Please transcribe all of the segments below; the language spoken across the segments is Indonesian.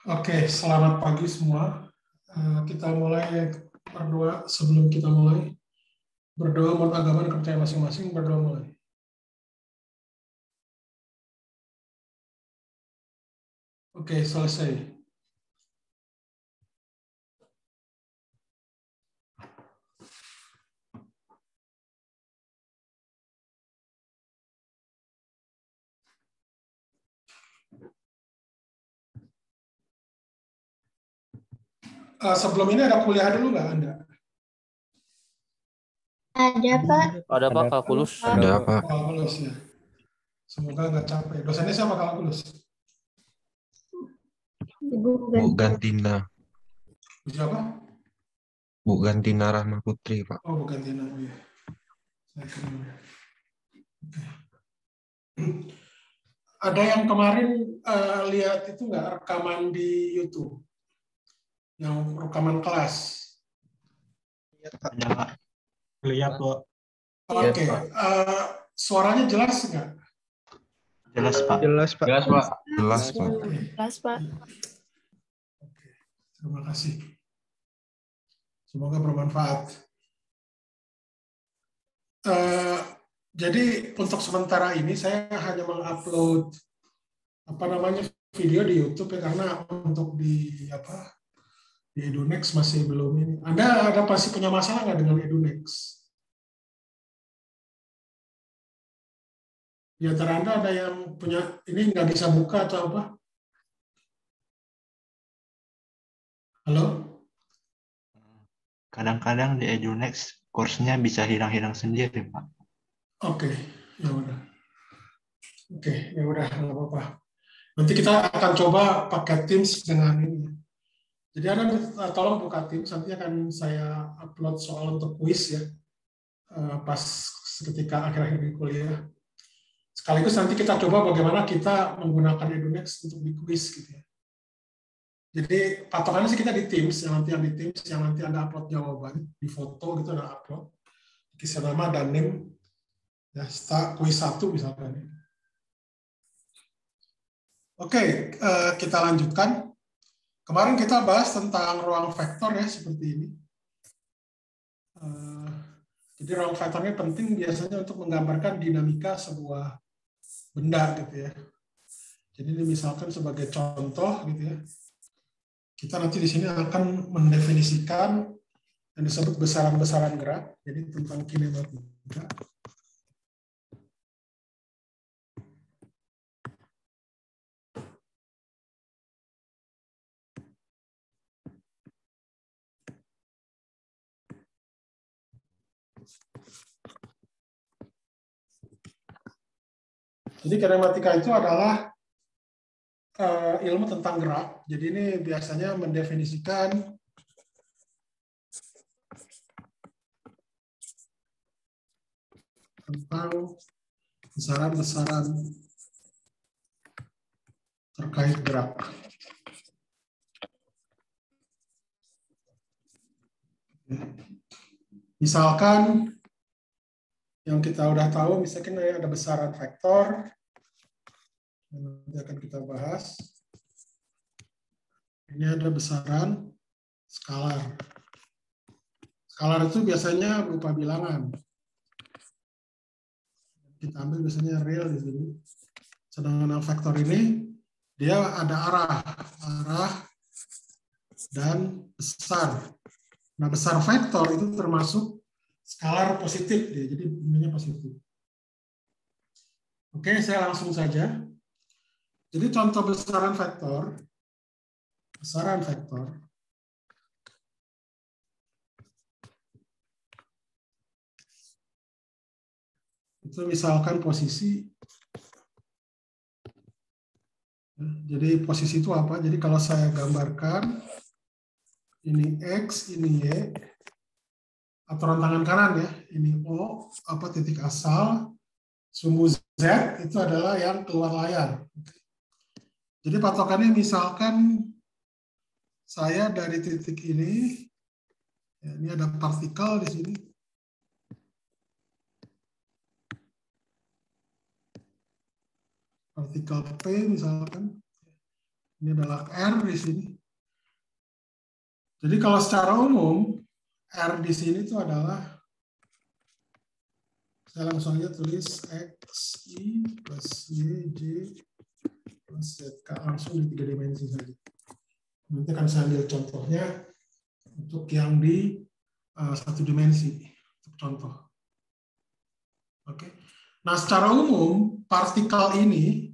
Oke, selamat pagi semua. Kita mulai berdoa sebelum kita mulai. Berdoa menurut agama dan kepercayaan masing-masing, berdoa mulai. Oke, selesai. Sebelum ini ada kuliah dulu nggak Anda? Ada, Pak. Ada Pak, kalkulus. Ada Pak. Kalkulus ya. Semoga nggak capek. Dosennya siapa kalkulus? Ibu Bu Gantina. Siapa? Bu Gantina Rahma Putri, Pak. Oh, bukan Tina. Oh, ya. Saya kenal ya. Oke. Ada yang kemarin lihat itu nggak rekaman di YouTube? Yang rekaman kelas? Ada Pak. Lihat Pak. Oke. Suaranya jelas nggak? Jelas Pak. Jelas, Pak. Jelas Pak. Jelas, Pak. Jelas, Pak. Oke. Terima kasih. Semoga bermanfaat. Jadi untuk sementara ini saya hanya mengupload video di YouTube ya, karena untuk di Edunex masih belum ini. Anda pasti punya masalah nggak dengan Edunex? Di antara Anda ada yang punya ini nggak bisa buka atau apa? Halo? Kadang-kadang di Edunex kursnya bisa hilang-hilang sendiri Pak. Oke, ya udah. Oke, ya udah nggak apa-apa. Nanti kita akan coba pakai Teams dengan ini. Jadi Anda tolong buka Teams, nanti akan saya upload soal untuk kuis ya, pas ketika akhir-akhir di kuliah. Sekaligus nanti kita coba bagaimana kita menggunakan Edunex untuk di kuis gitu ya. Jadi patokannya sih kita di Teams, yang di Teams, yang nanti Anda upload jawaban, di foto gitu Anda upload, kisah nama dan name, ya, kuis 1 misalkan. Oke, kita lanjutkan. Kemarin kita bahas tentang ruang vektor ya, seperti ini. Jadi ruang vektornya penting biasanya untuk menggambarkan dinamika sebuah benda gitu ya. Jadi ini misalkan sebagai contoh gitu ya. Kita nanti di sini akan mendefinisikan yang disebut besaran-besaran gerak, jadi tentang kinematika. Jadi kinematika itu adalah ilmu tentang gerak. Jadi ini biasanya mendefinisikan tentang besaran-besaran terkait gerak. Misalkan yang kita udah tahu, misalkan ada besaran vektor, nanti akan kita bahas. Ini ada besaran skalar. Skalar itu biasanya berupa bilangan. Kita ambil biasanya real di sini. Sedangkan vektor ini dia ada arah dan besar. Nah, besar vektor itu termasuk skalar positif, jadi nilainya positif. Oke, saya langsung saja. Jadi contoh besaran vektor itu misalkan posisi. Jadi posisi itu apa? Jadi kalau saya gambarkan ini X, ini Y, aturan tangan kanan ya, ini O, titik asal, sumbu Z itu adalah yang keluar layar. Jadi patokannya misalkan saya dari titik ini, ya, ini ada partikel di sini. Partikel P misalkan. Ini adalah R di sini. Jadi kalau secara umum, R di sini itu adalah, saya langsung aja tulis X, Y plus Y, J plus Z. Langsung di 3 dimensi saja. Nanti akan saya ambil contohnya untuk yang di 1 dimensi. Untuk contoh. Oke. Nah, secara umum, partikel ini,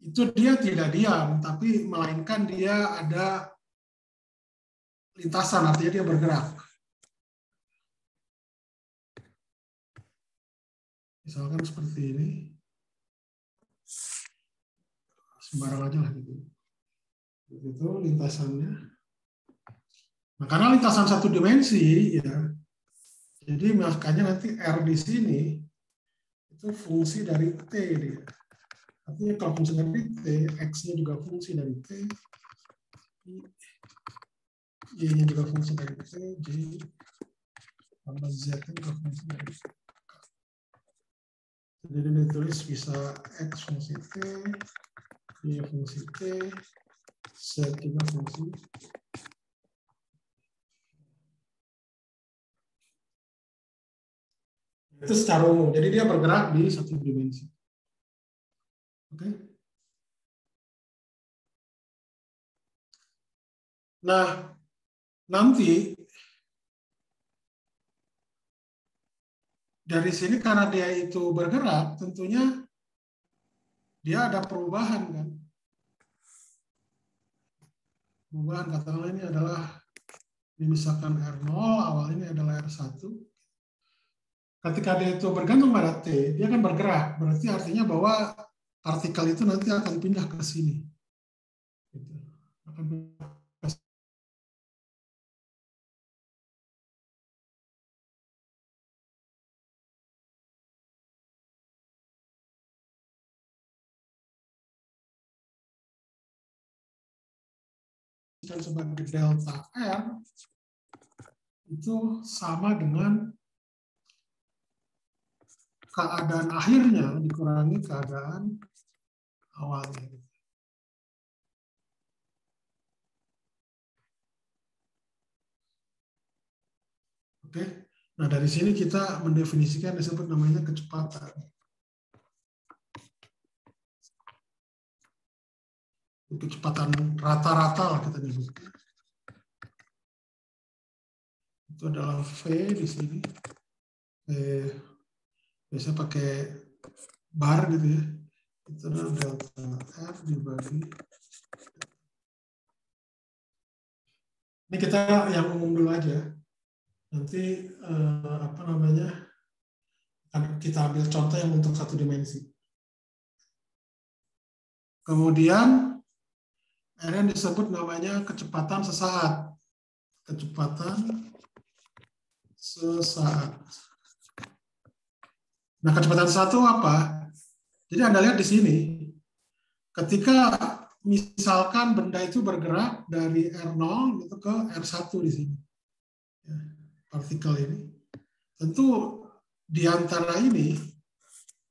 itu dia tidak diam, tapi melainkan dia ada lintasan, artinya dia bergerak. Misalkan seperti ini. Sembarang aja lah gitu. Itu lintasannya. Nah, karena lintasan 1 dimensi, ya, jadi makanya nanti R di sini itu fungsi dari T dia. Artinya kalau fungsi dari T, X-nya juga fungsi dari T, Y-nya juga fungsi dari T, J, tambah Z-nya juga fungsi dari T. Jadi ditulis bisa X fungsi T, Y fungsi T, Z juga fungsi. Itu secara umum, jadi dia bergerak di 1 dimensi. Oke. Nah, nanti dari sini karena dia itu bergerak, tentunya dia ada perubahan kan. Perubahan katakanlah ini adalah, ini misalkan R0, awal ini adalah R1. Ketika dia itu bergantung pada T, dia akan bergerak. Berarti artinya bahwa partikel itu nanti akan pindah ke sini. Gitu. Akan pindah ke sini. Sebagai delta R itu sama dengan keadaan akhirnya dikurangi keadaan awalnya. Oke, nah dari sini kita mendefinisikan disebut namanya kecepatan. Kecepatan rata-rata lah kita nyebutnya. Itu adalah V di sini. Biasanya pakai bar gitu ya. Itu adalah delta R dibagi. Ini kita yang umum dulu aja. Nanti apa namanya? Kita ambil contoh yang untuk 1 dimensi. Kemudian R yang disebut namanya kecepatan sesaat. Kecepatan sesaat. Nah, kecepatan sesaat itu apa? Jadi Anda lihat di sini, ketika misalkan benda itu bergerak dari R0 itu ke R1 di sini, ya, partikel ini, tentu di antara ini,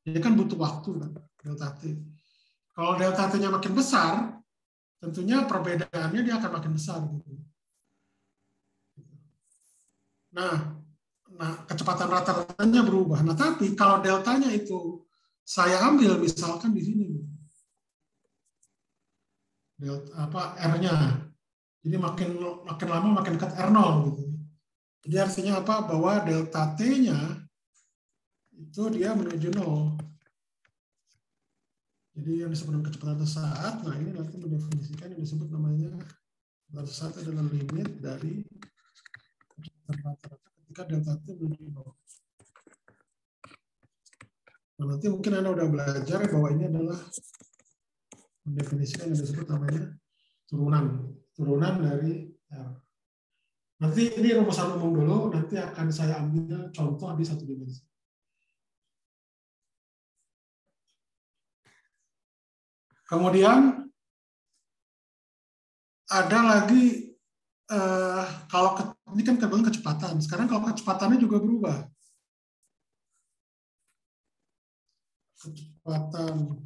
dia kan butuh waktu, kan, delta T. Kalau delta T-nya makin besar, tentunya perbedaannya dia akan makin besar. Gitu. Nah, kecepatan rata-ratanya berubah. Nah, tapi kalau deltanya itu saya ambil misalkan di sini, delta apa R-nya, jadi makin lama makin dekat R0 gitu. Jadi artinya apa? Bahwa delta T-nya itu dia menuju 0. Jadi yang disebut dengan kecepatan sesaat, nah ini nanti mendefinisikan yang disebut namanya kecepatan sesaat adalah limit dari kecepatan rata-rata ketika delta T menuju 0. Nah, nanti mungkin Anda udah belajar bahwa ini adalah mendefinisikan yang disebut namanya turunan dari R. Nanti ini rumusan umum dulu, nanti akan saya ambil contoh di 1 dimensi. Kemudian ada lagi kalau ini kan kecepatan. Sekarang kalau kecepatannya juga berubah. Kecepatan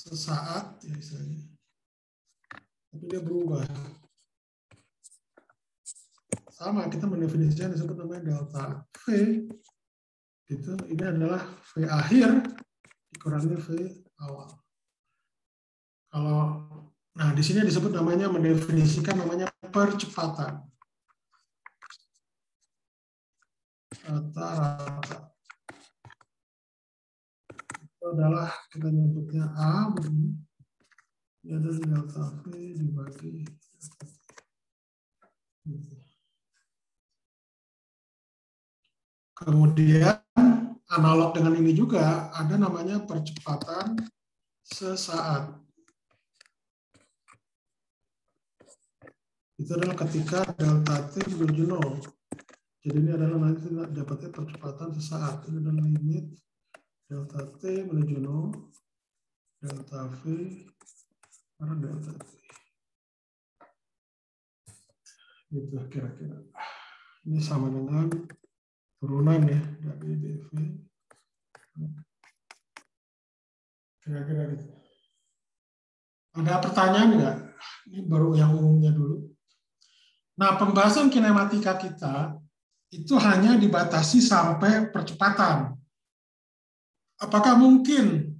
sesaat ya misalnya, tapi dia berubah. Sama, kita mendefinisikan disebut namanya delta V. Gitu. Ini adalah V akhir dikurangi V awal. Kalau nah di sini disebut namanya mendefinisikan namanya percepatan. Rata-rata. Itu adalah kita nyebutnya A begini. Ini adalah delta V dibagi delta T. Gitu. Kemudian analog dengan ini juga ada namanya percepatan sesaat. Itu adalah ketika delta T menuju 0. Jadi ini adalah nanti dapatnya percepatan sesaat. Ini adalah limit delta T menuju 0, delta V karena delta T. Gitu kira-kira. Ini sama dengan turunan ya dari dV. Kira-kira gitu. Ada pertanyaan nggak? Ini baru yang umumnya dulu. Nah, pembahasan kinematika kita itu hanya dibatasi sampai percepatan. Apakah mungkin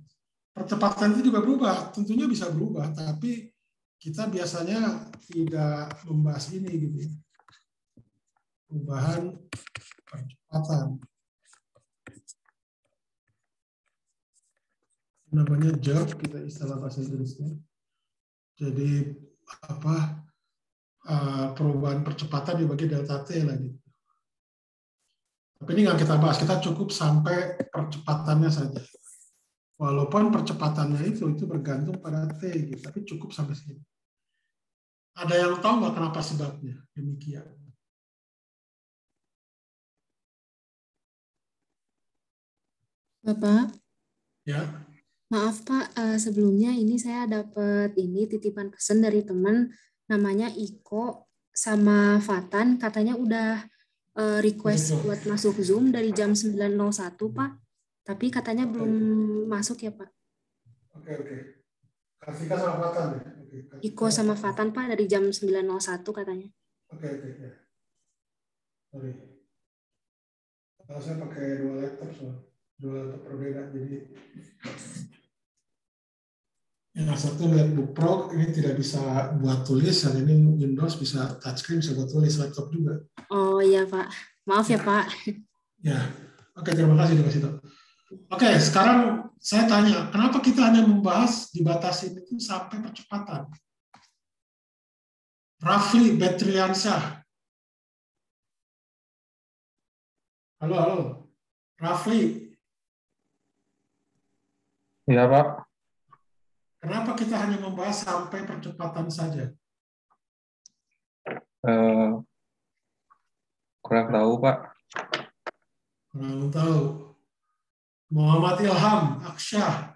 percepatan itu juga berubah? Tentunya bisa berubah, tapi kita biasanya tidak membahas ini gitu. Perubahan percepatan. Namanya jerk, kita istilah bahasa Inggrisnya. Jadi apa perubahan percepatan dibagi delta T lagi. Tapi ini nggak kita bahas, kita cukup sampai percepatannya saja. Walaupun percepatannya itu bergantung pada T, gitu, tapi cukup sampai sini. Ada yang tahu nggak kenapa sebabnya demikian? Bapak, Ya, maaf Pak, sebelumnya ini saya dapat titipan pesan dari teman namanya Iko sama Fatan, katanya udah request masuk. buat masuk Zoom dari jam 9.01 Pak, tapi katanya Oke. belum masuk ya Pak. Oke. Kartika sama Fatan ya. Oke. Iko sama Fatan Pak dari jam 9.01 katanya. Oke. Ya. Sorry. Kalau saya pakai dua laptop berbeda, jadi yang satu MacBook Pro ini tidak bisa buat tulis, yang ini Windows bisa touchscreen, bisa buat tulis, laptop juga. Oh iya Pak, maaf ya Pak. Ya, oke, terima kasih dikasih tahu. Oke, sekarang saya tanya, kenapa kita hanya membahas dibatasi itu sampai percepatan? Rafli Betriansyah. Halo. Rafli. Ya, Pak. Kenapa kita hanya membahas sampai percepatan saja? Kurang tahu, Pak. Kurang tahu. Muhammad Ilham, Aksyah.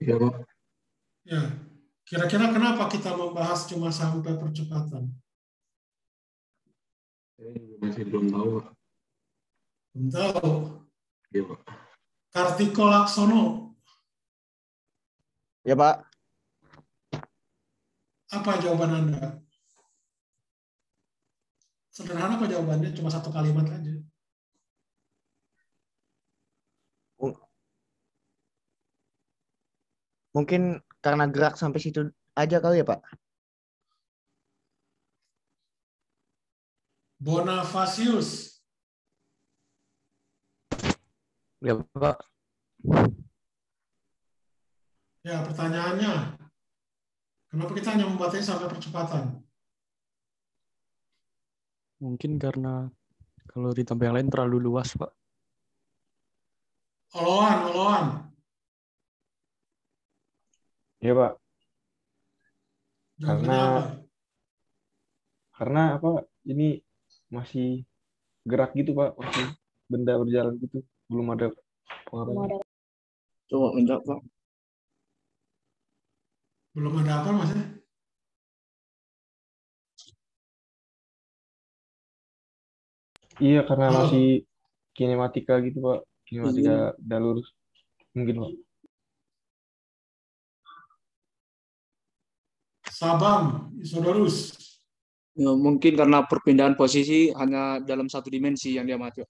Iya, Pak. Ya, kira-kira kenapa kita membahas cuma sampai percepatan? Saya masih belum tahu, Pak. Belum tahu. Iya, Pak. Kartiko Laksono. Ya, Pak. Apa jawaban Anda? Sederhana apa jawabannya? Cuma satu kalimat aja. Mungkin karena gerak sampai situ aja kali ya, Pak. Bonavasius. Ya, Pak. Ya, pertanyaannya, kenapa kita hanya membatasi sampai percepatan? Mungkin karena kalau ditambah yang lain terlalu luas, Pak. Oloan. Iya, Pak. Jawabannya apa? Karena apa? Ini masih gerak gitu, Pak. Masih benda berjalan gitu. Belum ada pengaruh. Coba menjawab, Pak. Belum ada apa maksudnya? Iya, karena Halo. masih kinematika gitu, Pak. Kinematika jalur Mungkin, Pak. Sabam, Isodorus. Ya, mungkin karena perpindahan posisi hanya dalam satu dimensi yang dia mati.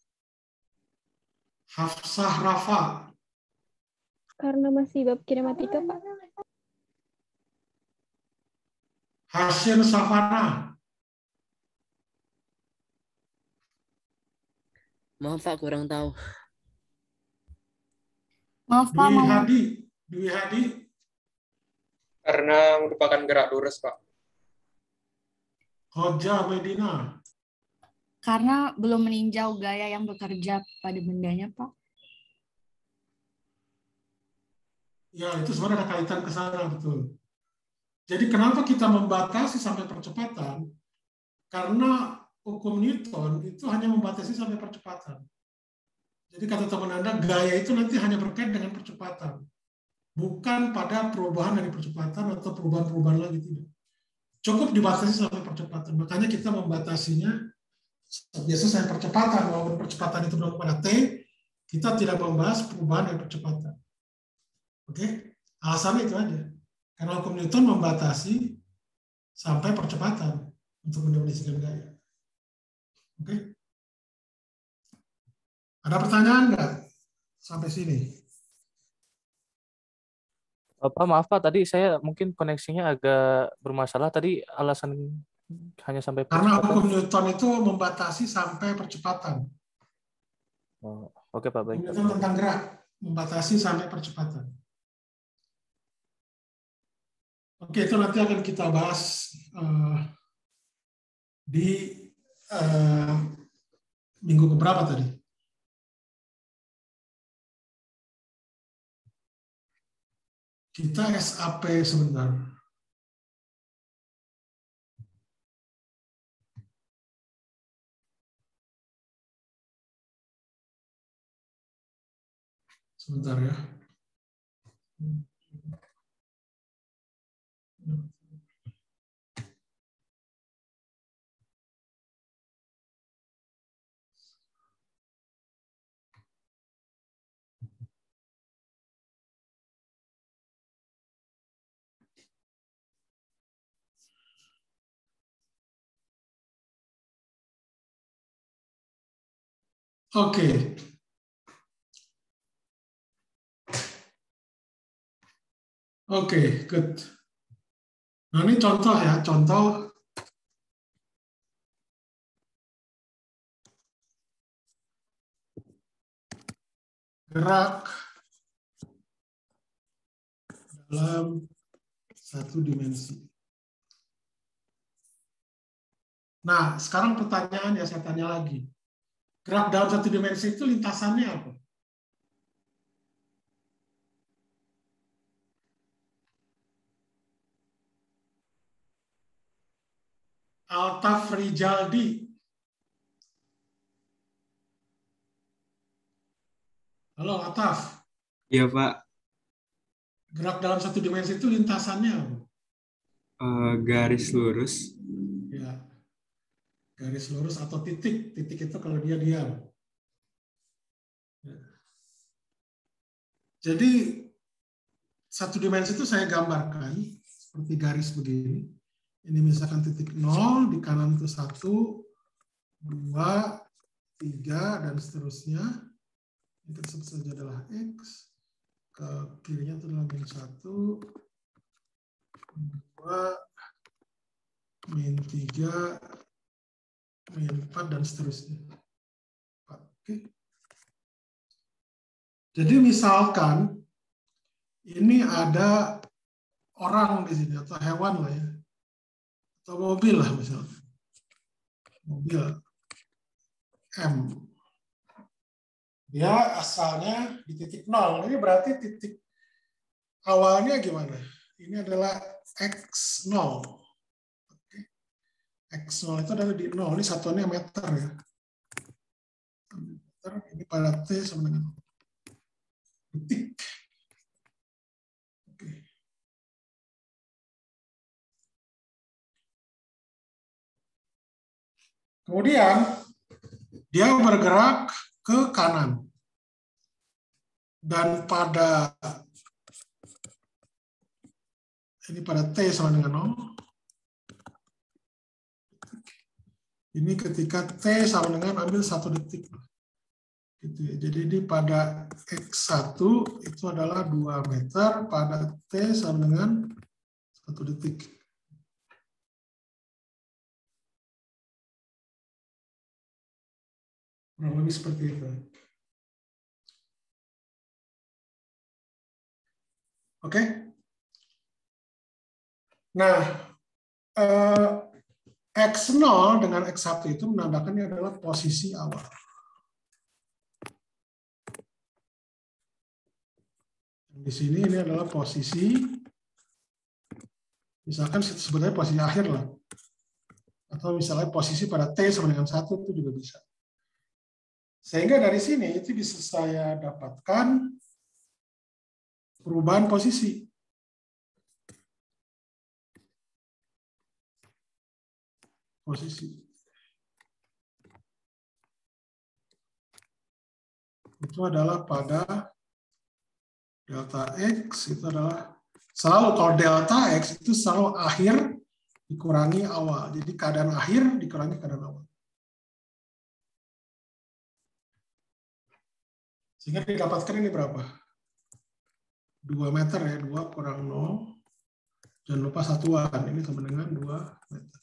Hafsah Rafa. Karena masih bab kinematika, Pak. Hashim Safana. Maaf Pak, kurang tahu. Maaf Pak, Dwi Hadi. Dwi Hadi. Karena merupakan gerak lurus, Pak. Hoja Medina. karena belum meninjau gaya yang bekerja pada bendanya, Pak. Ya, itu sebenarnya ada kaitan ke sana, betul. Jadi kenapa kita membatasi sampai percepatan? Karena hukum Newton itu hanya membatasi sampai percepatan. Jadi kata teman Anda, gaya itu nanti hanya berkait dengan percepatan. Bukan pada perubahan dari percepatan atau perubahan-perubahan lagi, tidak. Cukup dibatasi sampai percepatan. Makanya kita membatasinya biasa sampai percepatan. Walaupun percepatan itu berada pada T, kita tidak membahas perubahan dari percepatan. Oke? Alasannya itu aja. Karena hukum Newton membatasi sampai percepatan untuk mendefinisikan gaya. Oke? Ada pertanyaan nggak sampai sini? Pak, maaf Pak, tadi saya mungkin koneksinya agak bermasalah. Tadi alasan hanya sampai Karena percepatan. hukum Newton itu membatasi sampai percepatan. Oh, oke Pak, baik. Hukum Newton tentang gerak, membatasi sampai percepatan. Oke, itu nanti akan kita bahas di minggu keberapa tadi? Kita SAP sebentar. Sebentar ya. Oke. Oke, good. Nah, ini contoh ya, contoh gerak dalam satu dimensi. Nah, sekarang pertanyaan ya saya tanya lagi. Gerak dalam satu dimensi itu lintasannya apa? Altaf Rijaldi. Halo, Altaf. Iya, Pak. Gerak dalam satu dimensi itu lintasannya apa? Garis lurus. Ya. Garis lurus atau titik. Titik itu kalau dia diam. Ya. Jadi, satu dimensi itu saya gambarkan seperti garis begini. Ini misalkan titik 0, di kanan itu 1, 2, 3, dan seterusnya. Ini kita sebut saja adalah X. Ke kirinya itu adalah min 1, 2, min 3, min 4, dan seterusnya. Oke. Jadi misalkan ini ada orang di sini, atau hewan lah ya. Atau mobil lah misalnya. Mobil M. Dia asalnya di titik 0. Ini berarti titik awalnya gimana? Ini adalah X0. Oke. X0 itu adalah di 0. Ini satuannya meter ya. Meter, ini pada T sama dengan detik. Oke. Kemudian dia bergerak ke kanan. Dan pada T sama dengan 0. Ini ketika T sama dengan ambil 1 detik. Gitu ya. Jadi ini pada X1 itu adalah 2 meter, pada T sama dengan 1 detik. Kurang lebih seperti itu. Oke? Nah, X0 dengan X1 itu menandakannya adalah posisi awal. Di sini ini adalah posisi, misalkan sebenarnya posisi akhir lah. Atau misalnya posisi pada T sama dengan 1 itu juga bisa. Sehingga dari sini itu bisa saya dapatkan perubahan posisi. Itu adalah pada delta X, itu adalah selalu kalau delta X itu selalu akhir dikurangi awal. Jadi keadaan akhir dikurangi keadaan awal. Sehingga didapatkan ini berapa? 2 meter ya, 2 kurang 0. Jangan lupa satuan, ini sama dengan 2 meter.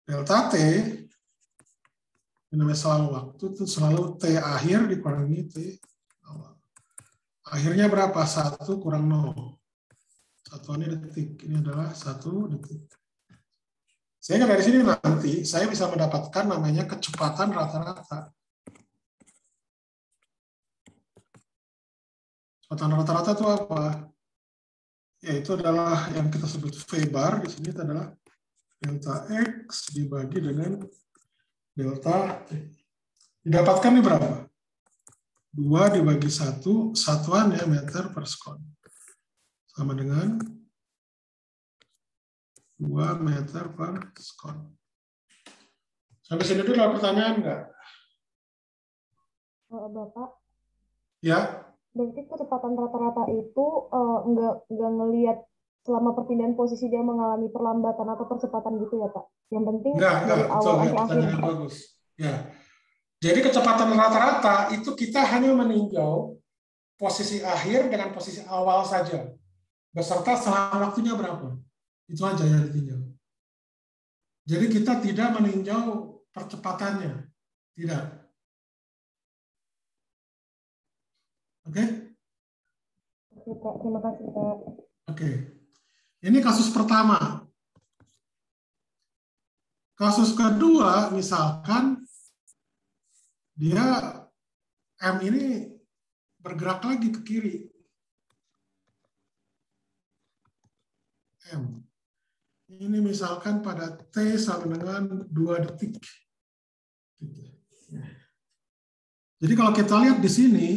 Delta T, ini namanya selang waktu, itu selalu T akhir dikurangi T awal. Akhirnya berapa? 1 kurang 0. Satuannya detik, ini adalah 1 detik. Sehingga dari sini nanti saya bisa mendapatkan namanya kecepatan rata-rata. Kecepatan rata-rata itu apa? Yaitu adalah yang kita sebut V bar, di sini itu adalah delta X dibagi dengan delta T. Didapatkan ini berapa? 2 dibagi 1, satuan ya meter per sekon. Sama dengan 2 meter per sekon. Sampai sini dulu ada pertanyaan nggak? Bapak? Ya. Berarti kecepatan rata-rata itu nggak ngelihat selama perpindahan posisi dia mengalami perlambatan atau percepatan gitu ya Pak? Yang penting dari awal sampai akhir. Bagus. Ya. Jadi kecepatan rata-rata itu kita hanya meninjau posisi akhir dengan posisi awal saja. Beserta selang waktunya berapa. Itu aja yang ditinjau. Jadi kita tidak meninjau percepatannya. Tidak. Oke? Oke, Pak. Terima kasih, Pak. Oke. Ini kasus pertama. Kasus kedua, misalkan dia M ini bergerak lagi ke kiri. M. Ini misalkan pada T sama dengan 2 detik. Jadi kalau kita lihat di sini,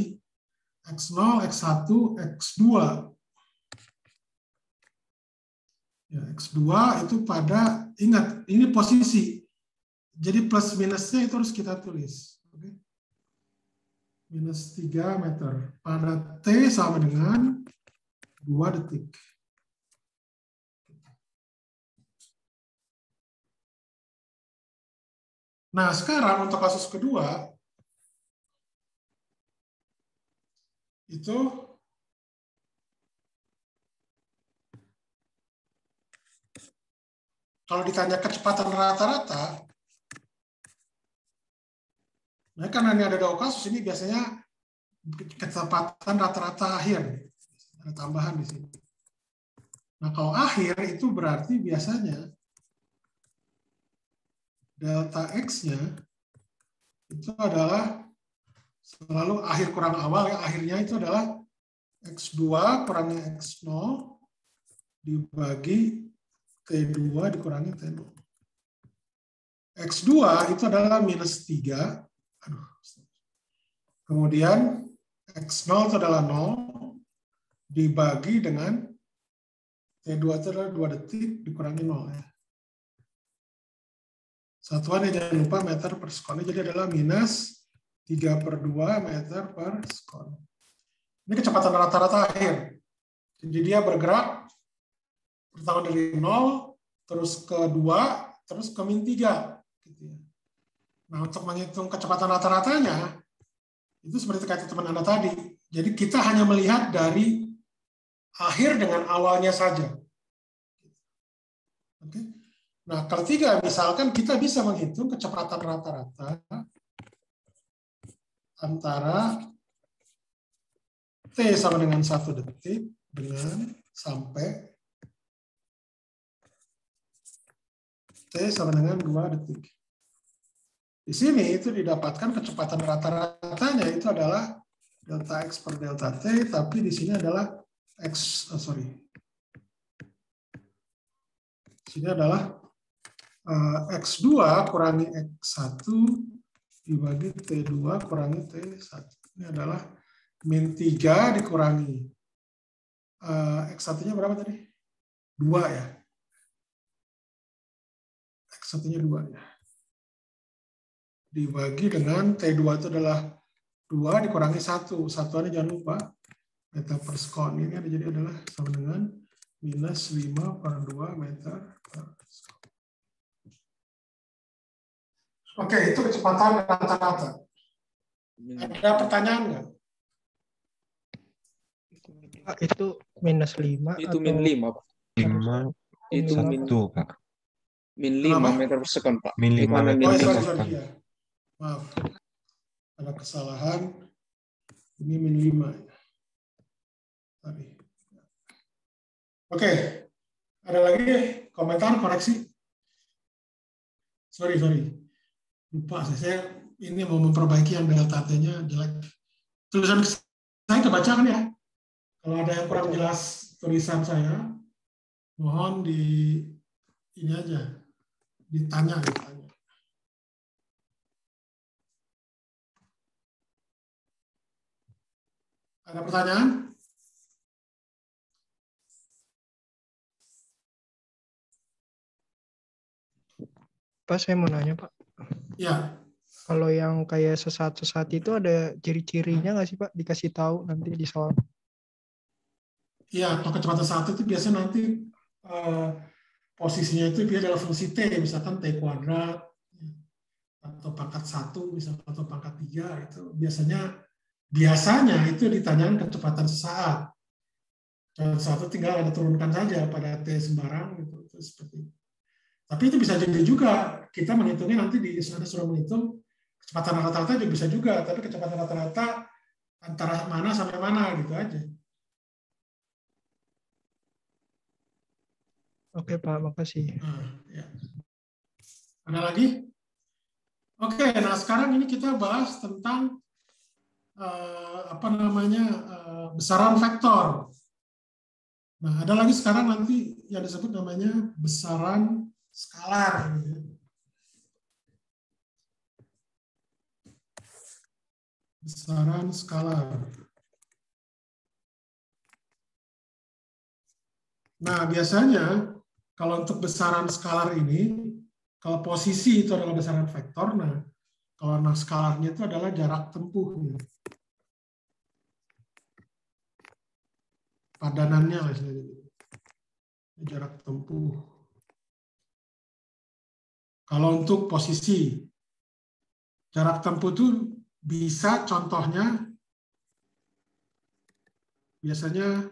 X0, X1, X2. Ya, X2 itu pada, ingat, ini posisi. Jadi plus minusnya itu harus kita tulis. Oke. Minus 3 meter. Pada T sama dengan 2 detik. Nah, sekarang untuk kasus kedua, itu kalau ditanya kecepatan rata-rata, nah karena ini ada 2 kasus, ini biasanya kecepatan rata-rata akhir. Ada tambahan di sini. Nah, kalau akhir itu berarti biasanya delta X-nya itu adalah selalu akhir kurang awal, ya. Akhirnya itu adalah X2 kurangi X0 dibagi T2 dikurangi T0. X2 itu adalah minus 3. Kemudian X0 itu adalah 0 dibagi dengan T2 itu adalah 2 detik dikurangi 0. Ya. Satuannya jangan lupa meter per sekon. Jadi adalah minus 3/2 meter per sekon. Ini kecepatan rata-rata akhir. Jadi dia bergerak pertama dari 0, terus ke 2, terus ke min 3. Gitu ya. Nah, untuk menghitung kecepatan rata-ratanya, itu seperti kata teman Anda tadi. Jadi kita hanya melihat dari akhir dengan awalnya saja. Oke. Nah, ketiga, misalkan kita bisa menghitung kecepatan rata-rata antara T sama dengan 1 detik dengan sampai T sama dengan 2 detik. Di sini itu didapatkan kecepatan rata-ratanya itu adalah delta X per delta T, tapi di sini adalah sini adalah X2 kurangi X1 dibagi T2 kurangi T1. Ini adalah min 3 dikurangi X1-nya berapa tadi? 2 ya. X1-nya 2 ya. Dibagi dengan T2 itu adalah 2 dikurangi 1. Satuannya jangan lupa. Meter per sekon ini jadi adalah sama dengan minus 5 per 2 meter per sekon. Oke, itu kecepatan rata-rata. Ada pertanyaan nggak? Pak, itu minus 5 itu atau min 5, Pak. 5, Itu min 1, Pak. min 5 meter per sekon, Pak. Min 5 Bukan meter min per 3. sekon. Ya. Maaf, ada kesalahan. Ini min 5. Tadi. Oke, ada lagi komentar, koreksi? Sorry. Lupa, saya ini mau memperbaiki yang delta T-nya jelek. Tulisan saya kebaca kan ya? Kalau ada yang kurang jelas tulisan saya, mohon ini aja, ditanya. Ada pertanyaan? Pak, saya mau nanya, Pak. Ya. Kalau yang kayak sesat-sesat itu ada ciri-cirinya nggak sih, Pak? Dikasih tahu nanti di soal. Iya, kalau kecepatan 1 itu biasanya nanti posisinya itu dia adalah fungsi T, misalkan T kuadrat, atau pangkat 1, misalkan, atau pangkat 3, itu biasanya itu ditanyakan kecepatan sesaat. Kecepatan 1 tinggal ada turunkan saja pada T sembarang, gitu. Itu seperti itu. Tapi itu bisa jadi juga, kita menghitungnya nanti di sana sudah menghitung kecepatan rata-rata juga bisa juga, tapi kecepatan rata-rata antara mana sampai mana, gitu aja. Oke, Pak, makasih. Ya. Ada lagi? Oke, nah sekarang ini kita bahas tentang besaran vektor. Nah, ada lagi sekarang nanti yang disebut namanya besaran skalar. Besaran skalar. Nah, biasanya kalau untuk besaran skalar ini, kalau posisi itu adalah besaran vektor, nah kalau skalarnya itu adalah jarak tempuhnya. Padanannya lah istilahnya. Jarak tempuh. Kalau untuk posisi, jarak tempuh itu bisa contohnya biasanya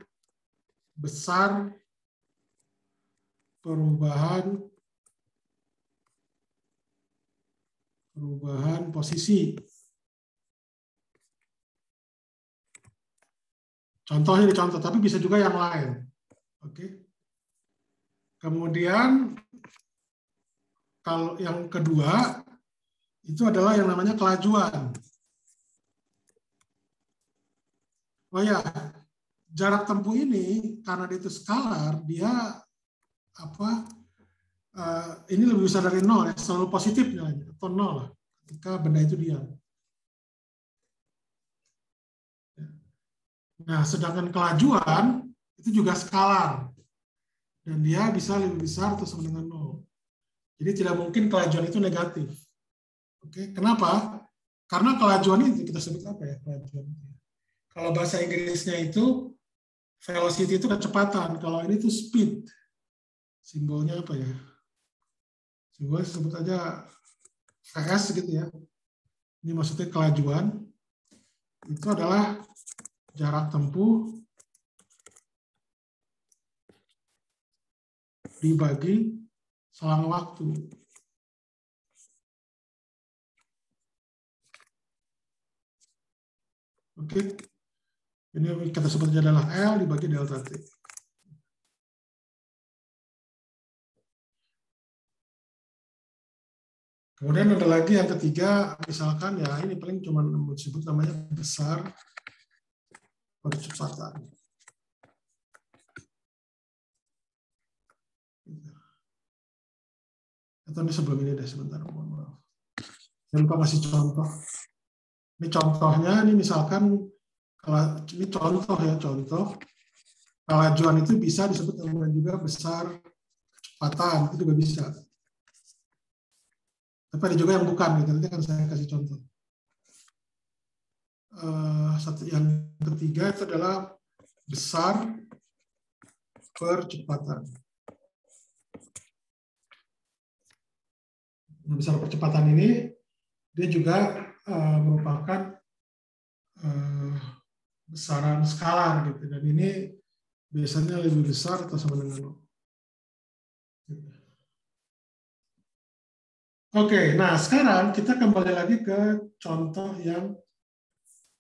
besar perubahan posisi. Contohnya dicontoh, tapi bisa juga yang lain. Oke. Kemudian kalau yang kedua itu adalah yang namanya kelajuan. Oh ya, jarak tempuh ini karena dia itu skalar, dia ini lebih besar dari 0 ya, selalu positif nilainya atau 0 lah ketika benda itu diam. Nah, sedangkan kelajuan itu juga skalar dan dia bisa lebih besar atau sama dengan 0. Jadi tidak mungkin kelajuan itu negatif. Oke, kenapa? Karena kelajuan itu kita sebut apa ya kelajuan itu? Kalau bahasa Inggrisnya itu velocity itu kecepatan. Kalau ini tuh speed. Simbolnya apa ya? Simbolnya sebut aja VS gitu ya. Ini maksudnya kelajuan. Itu adalah jarak tempuh dibagi selang waktu. Oke. Ini kita sebutnya adalah L dibagi delta T. Kemudian ada lagi yang ketiga, misalkan ya ini paling cuma disebut namanya besar percepatan. Atau ini sebelum ini deh sebentar, mohon maaf. Saya lupa kasih contoh. Ini contohnya, ini misalkan ini contoh ya, contoh kelajuan itu bisa disebut dengan juga besar kecepatan, itu juga bisa. Tapi ada juga yang bukan, gitu. Nanti akan saya kasih contoh. Yang ketiga itu adalah besar percepatan. Besar percepatan ini dia juga merupakan besaran skalar gitu, dan ini biasanya lebih besar atau sama dengan 0. Oke, nah sekarang kita kembali lagi ke contoh yang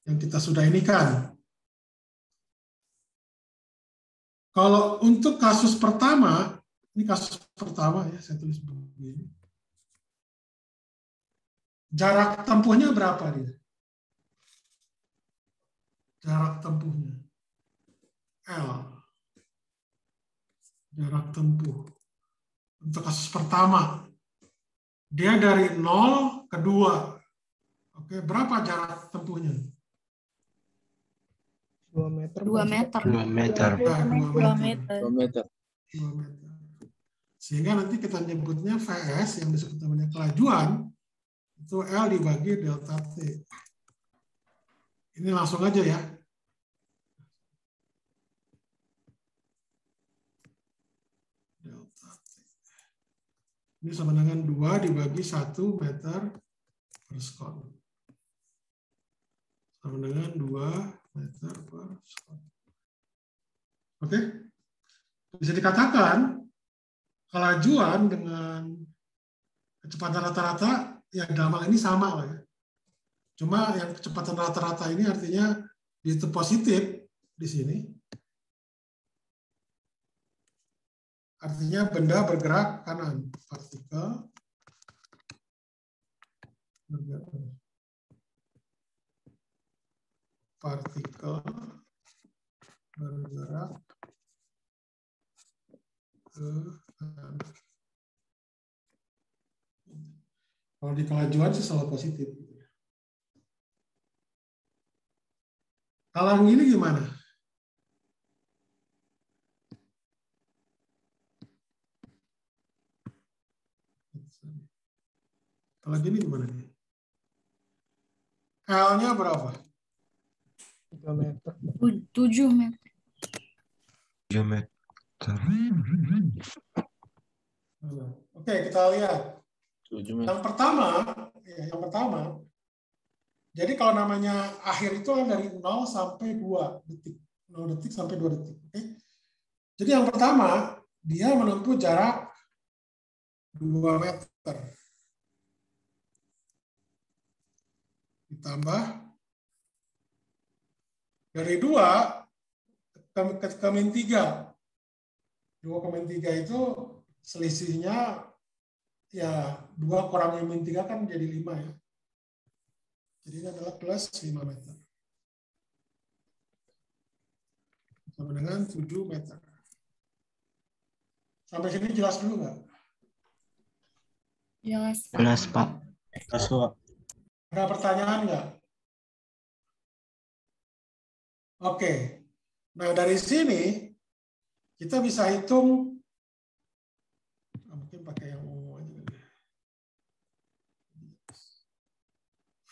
kita sudah ini kan. Kalau untuk kasus pertama, ini kasus pertama ya, saya tulis begini. Jarak tempuhnya berapa dia? Jarak tempuhnya L. Jarak tempuh untuk kasus pertama. Dia dari 0 ke 2. Oke, berapa jarak tempuhnya? 2 meter. 2 meter. 2 meter. Nah, 2 meter. 2 meter. 2 meter. Sehingga nanti kita nyebutnya VS yang disebut namanya kelajuan itu L dibagi delta T. Ini langsung aja ya. Delta T. Ini sama dengan 2 dibagi 1 meter per sekon. Sama dengan 2 meter per sekon. Oke? Bisa dikatakan kelajuan dengan kecepatan rata-rata ya dalam hal ini sama lah ya. Cuma yang kecepatan rata-rata ini artinya itu positif di sini. Artinya benda bergerak kanan, partikel bergerak ke kanan. Kalau di kelajuan sih selalu positif. Kalau yang ini gimana? Kalau gini gimana nih? L-nya berapa? 3 meter. 7 meter. 7 meter. Oke, kita lihat. 7 meter. Yang pertama, jadi kalau namanya akhir itu kan dari 0 sampai 2 detik. 0 detik sampai 2 detik. Oke? Jadi yang pertama, dia menempuh jarak 2 meter. Ditambah dari 2 ke min 3. 2 ke min 3 itu selisihnya ya 2 kurang min 3 kan jadi 5 ya. Jadi ini adalah plus 5 meter. Sama dengan 7 meter. Sampai sini jelas dulu nggak? Jelas. Jelas, Pak. Jelas, Pak. Ada pertanyaan nggak? Oke. Nah, dari sini kita bisa hitung, mungkin pakai yang umum aja.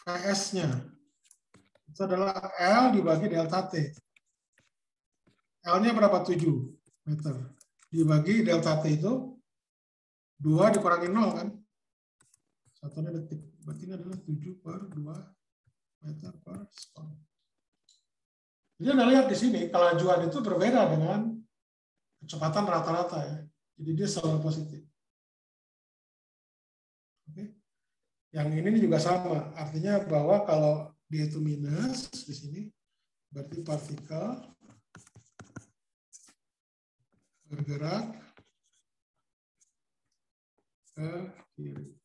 VS-nya itu itu adalah L dibagi delta T. L-nya berapa? 7 meter. Dibagi delta T itu 2 dikurangi 0 kan? Satunya detik. Berarti ini adalah 7 per 2 meter per sekon. Jadi Anda lihat di sini, kelajuan itu berbeda dengan kecepatan rata-rata ya. Jadi dia selalu positif. Oke. Yang ini juga sama. Artinya bahwa kalau dia itu minus di sini, berarti partikel bergerak ke kiri.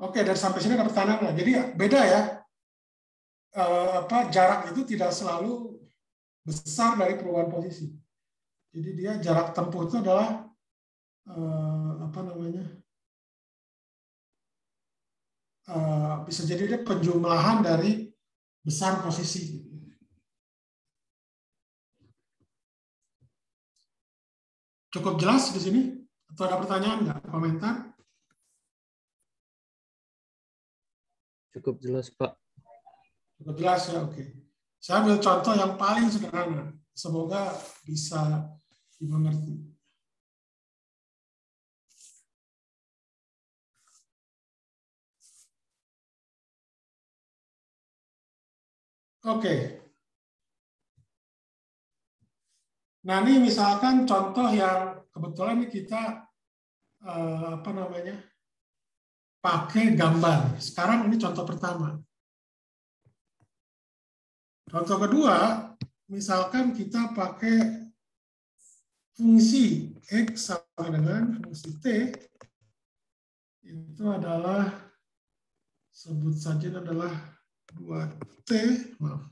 Oke, dari sampai sini ada pertanyaan. Jadi beda ya. Jarak itu tidak selalu besar dari perubahan posisi. Jadi dia jarak tempuh itu adalah bisa jadi dia penjumlahan dari besar posisi. Cukup jelas di sini? Atau ada pertanyaan nggak? Komentar? Cukup jelas, Pak. Cukup jelas ya, oke. Saya ambil contoh yang paling sederhana. Semoga bisa dimengerti. Oke. Nah, ini misalkan contoh yang kebetulan ini kita pakai gambar. Sekarang ini contoh pertama. Contoh kedua, misalkan kita pakai fungsi X sama dengan fungsi T, itu adalah, sebut saja adalah 2T, maaf.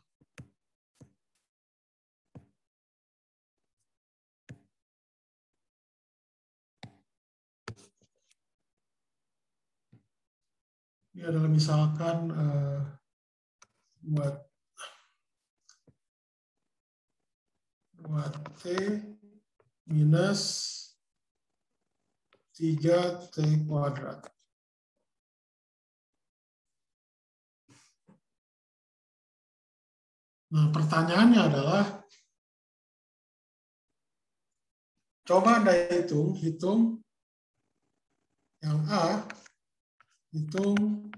Ini adalah misalkan buat T minus 3T kuadrat. Nah, pertanyaannya adalah, coba Anda hitung yang A, hitung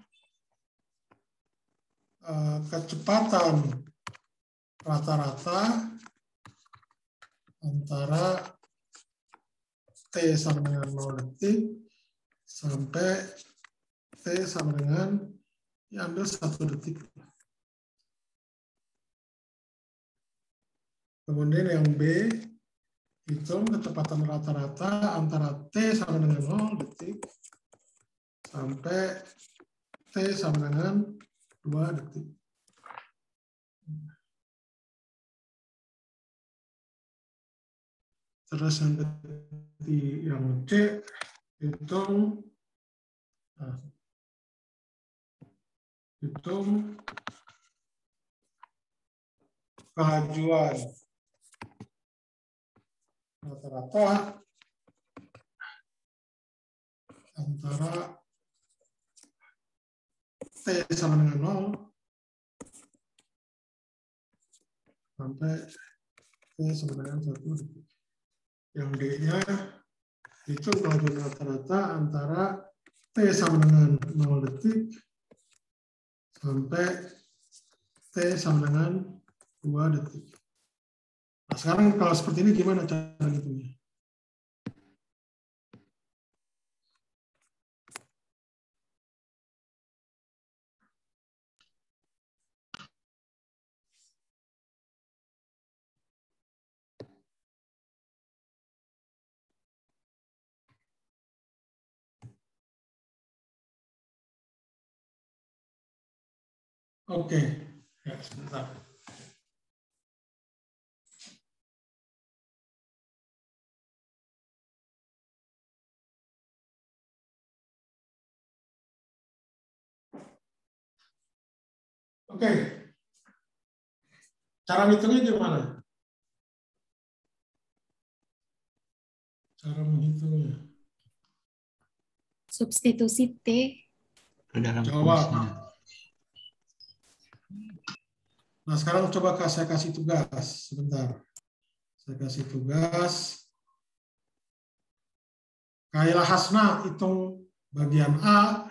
kecepatan rata-rata antara T sama dengan 0 detik sampai T sama dengan, ambil 1 detik. Kemudian yang B, hitung kecepatan rata-rata antara T sama dengan 0 detik sampai T sama dengan 2 detik. Terus yang C, hitung kelajuan rata-rata antara T sama dengan 0 sampai T sama dengan 1 detik. Yang D-nya itu kelajuan rata-rata antara T sama dengan 0 detik sampai T sama dengan 2 detik. Nah, sekarang kalau seperti ini gimana cara hitungnya? Oke, ya sebentar. Oke, cara hitungnya gimana? Cara cara menghitungnya. Substitusi T. Dalam Jawab. kursnya. Nah, sekarang coba saya kasih tugas. Sebentar. Saya kasih tugas. Kaila Hasna hitung bagian A.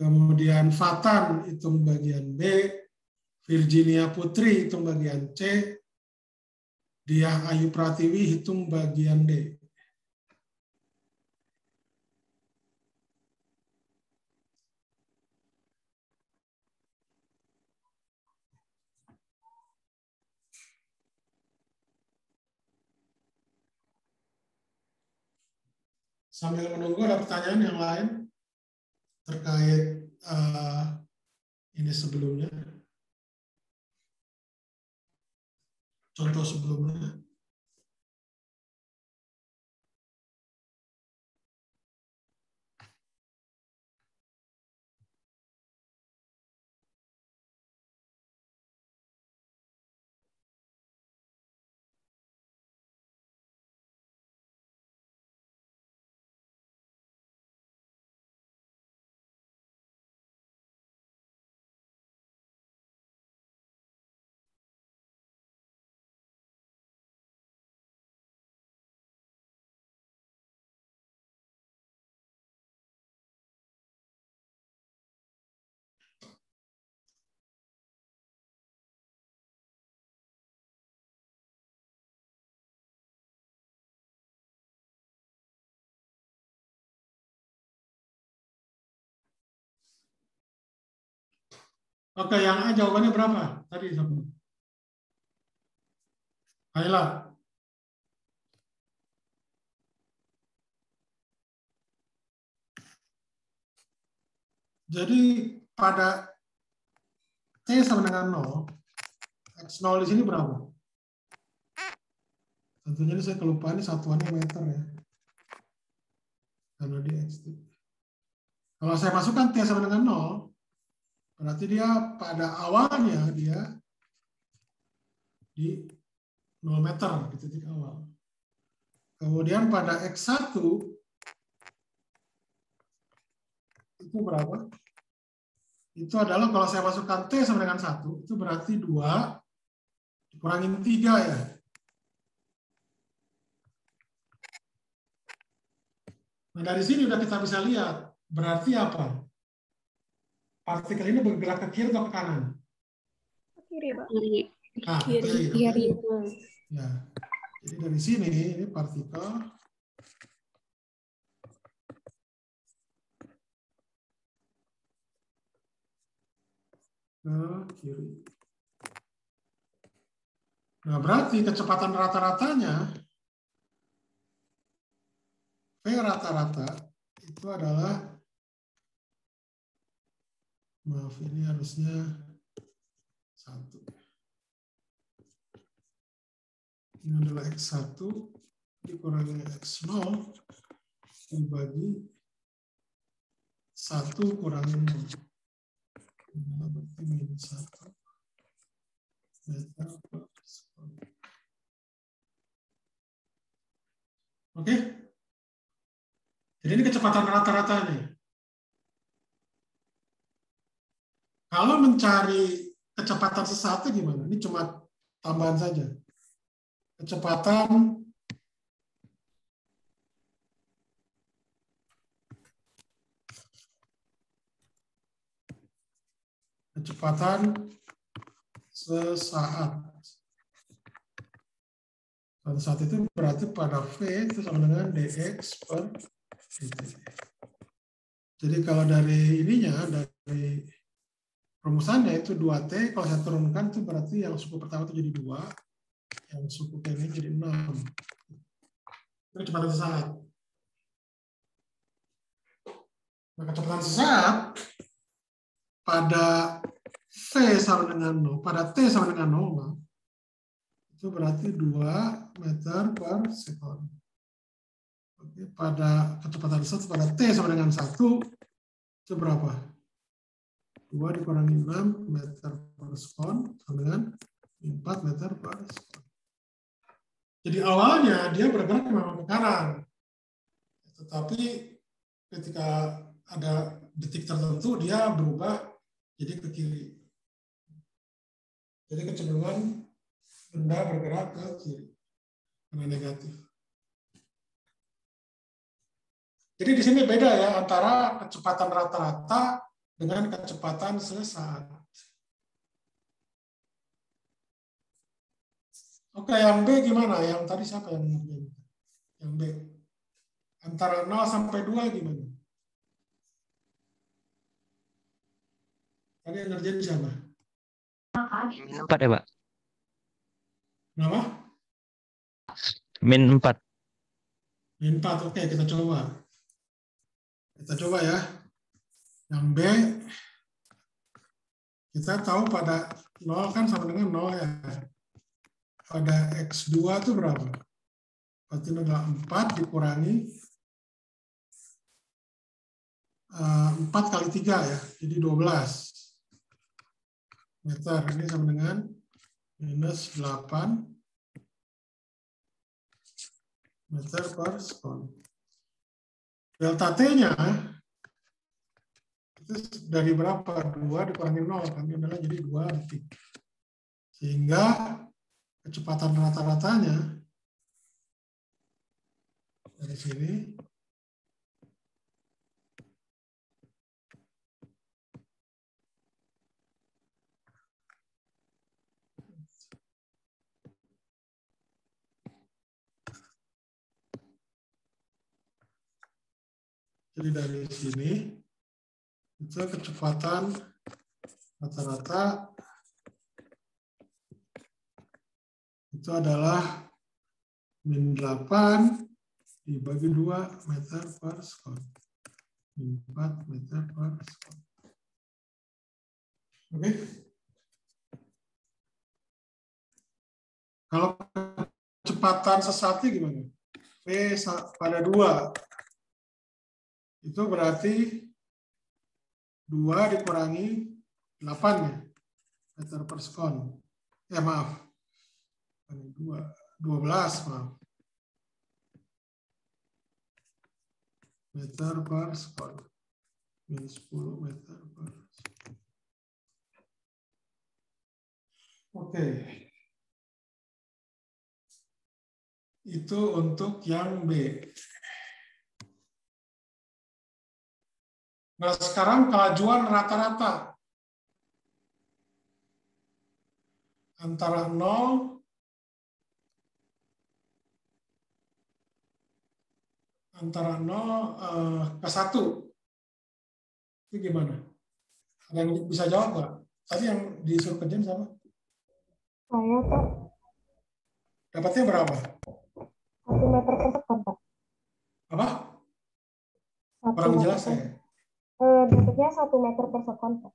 Kemudian Fatan hitung bagian B. Virginia Putri hitung bagian C. Diah Ayu Pratiwi hitung bagian D. Sambil menunggu ada pertanyaan yang lain terkait ini sebelumnya. Contoh sebelumnya. Oke, yang A jawabannya berapa? Tadi sama. Ayolah. Jadi pada T sama dengan 0, X0 di sini berapa? Tentunya ini saya kelupaan, ini satuannya meter ya. Karena di X. Kalau saya masukkan T sama dengan 0, berarti dia pada awalnya dia di 0 meter di titik awal. Kemudian pada X1 itu berapa? Itu adalah kalau saya masukkan T sama dengan 1, itu berarti 2 dikurangin 3 ya. Nah, dari sini udah kita bisa lihat, berarti apa? Partikel ini bergerak ke kiri atau ke kanan? Kiri, Pak. Nah, Kiri. Ya. Jadi dari sini ini partikel ke kiri. Nah, berarti kecepatan rata-ratanya V rata-rata itu adalah, maaf ini harusnya 1. Ini adalah X1 dikurangi X0 dibagi 1 kurangi 0. Ini berarti minus 1 meter per sekon. Oke? Jadi ini kecepatan rata-ratanya. Kalau mencari kecepatan sesatnya gimana? Ini cuma tambahan saja. Kecepatan sesaat. Pada saat itu berarti pada V itu sama dengan dx per dt. Jadi kalau dari ininya, dari rumusannya itu 2T, kalau saya turunkan itu berarti yang suku pertama itu jadi 2, yang suku kedua jadi 6. Itu kecepatan sesaat. Nah, kecepatan sesaat pada V sama dengan 0, pada T sama dengan 0, itu berarti 2 meter per sekon. Oke, pada kecepatan sesaat pada T sama dengan 1, itu berapa? 2 dikurangi 6 meter per sekon sama dengan 4 meter per sekon. Jadi awalnya dia bergerak memang ke kanan, tetapi ketika ada detik tertentu dia berubah jadi ke kiri. Jadi kecenderungan benda bergerak ke kiri karena negatif. Jadi di sini beda ya antara kecepatan rata-rata dengan kecepatan sesaat. Oke, yang B gimana? Yang tadi siapa yang ngerjain? Yang B. Antara 0 sampai 2 gimana? Tadi yang ngerjain siapa? Min 4 ya, Pak? Kenapa? Min 4. Min 4, oke kita coba. Kita coba ya. Yang B, kita tahu pada 0 kan sama dengan 0 ya. Pada X2 itu berapa? Berarti adalah 4 dikurangi 4 kali 3 ya. Jadi 12 meter. Ini sama dengan minus 8 meter per sekon. Delta T-nya itu dari berapa? 2 dikurangi 0. Kami adalah jadi 2 detik. Sehingga kecepatan rata-ratanya dari sini jadi dari sini itu kecepatan rata-rata itu adalah min 8 dibagi 2 meter per sekon. Min 4 meter per sekon. Oke. Kalau kecepatan sesaatnya gimana? V pada 2. Itu berarti 2 dikurangi 8 ya, meter per sekon. Ya maaf. 12 maaf. Meter per sekon. Min 10 meter per sekon. Oke. Itu untuk yang B. Nah, sekarang kelajuan rata-rata. Antara 0 ke 1. Itu gimana? Ada yang bisa jawab nggak? Tadi yang disuruh kerjain siapa? Saya, Pak. Dapatnya berapa? 1 meter per sekon, Pak. Apa? 1 Kurang meter jelas per- ya. Dapatnya 1 meter per sekon, Pak.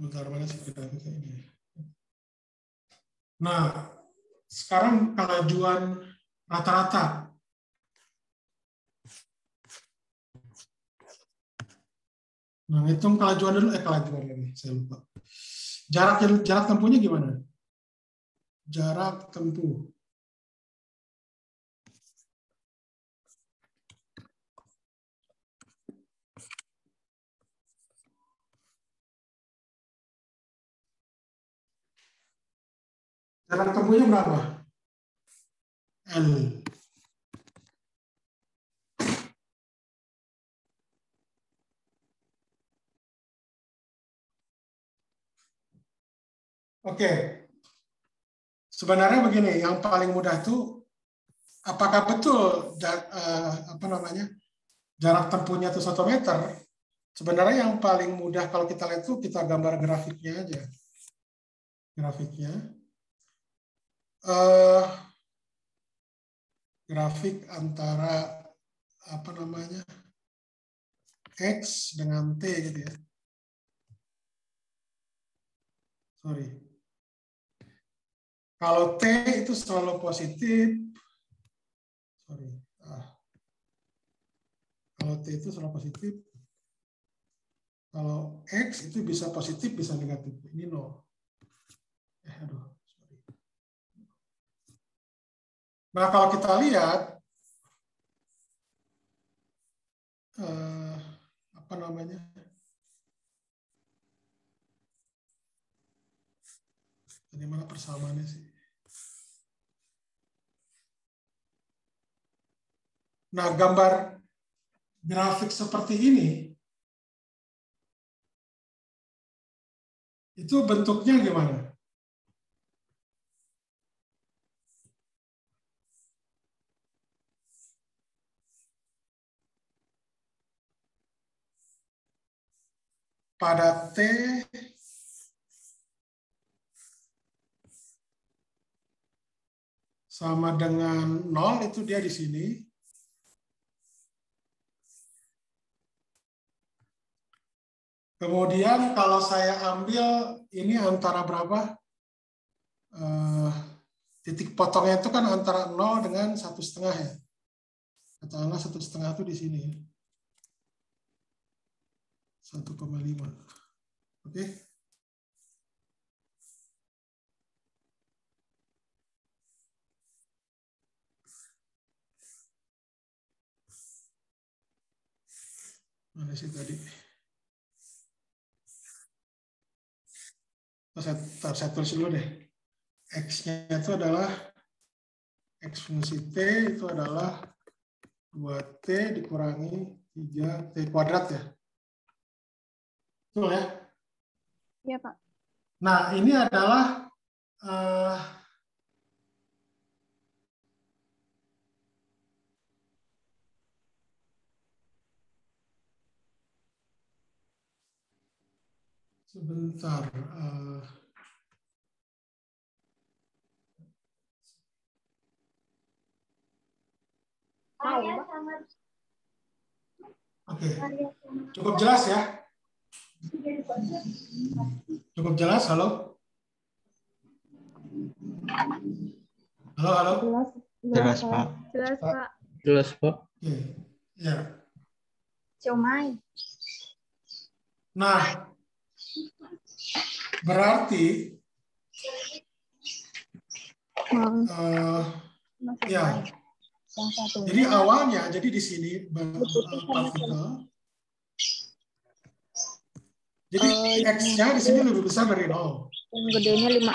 Sebentar, mana sih grafiknya ini? Nah, sekarang kelajuan rata-rata. Nah, hitung kelajuan dulu. Kelajuan lagi, saya lupa. Jarak tempuhnya gimana? Jarak tempuh. Jarak tempuhnya berapa? L. Oke. Sebenarnya begini, yang paling mudah itu apakah betul jarak tempuhnya itu 1 meter? Sebenarnya yang paling mudah kalau kita lihat itu kita gambar grafiknya aja. Grafiknya. Grafik antara X dengan T gitu ya. Sorry. Kalau T itu selalu positif. Sorry. Kalau T itu selalu positif. Kalau X itu bisa positif, bisa negatif. Ini 0. Aduh. Sorry. Nah, kalau kita lihat, apa namanya? Bagaimana persamaannya sih? Nah, gambar grafik seperti ini, itu bentuknya gimana? Pada T sama dengan 0 itu dia di sini. Kemudian kalau saya ambil ini antara berapa? Titik potongnya itu kan antara 0 dengan 1,5 ya. Katakanlah 1,5 itu di sini. 1,5. Oke. Mana sih tadi? Saya tulis dulu deh. X-nya itu adalah X fungsi T itu adalah 2T dikurangi 3T kuadrat ya. Betul ya? Iya, Pak. Nah, ini adalah sebentar. Oke, cukup jelas ya? Cukup jelas, halo? Halo, halo? Jelas, Pak. Jelas, Pak. Jelas, Pak. Oke, ya. Ciumai. Nah, berarti ya. Jadi awalnya, jadi di sini partikel. Jadi X-nya di sini lebih besar dari 0. Yang gedenya 5.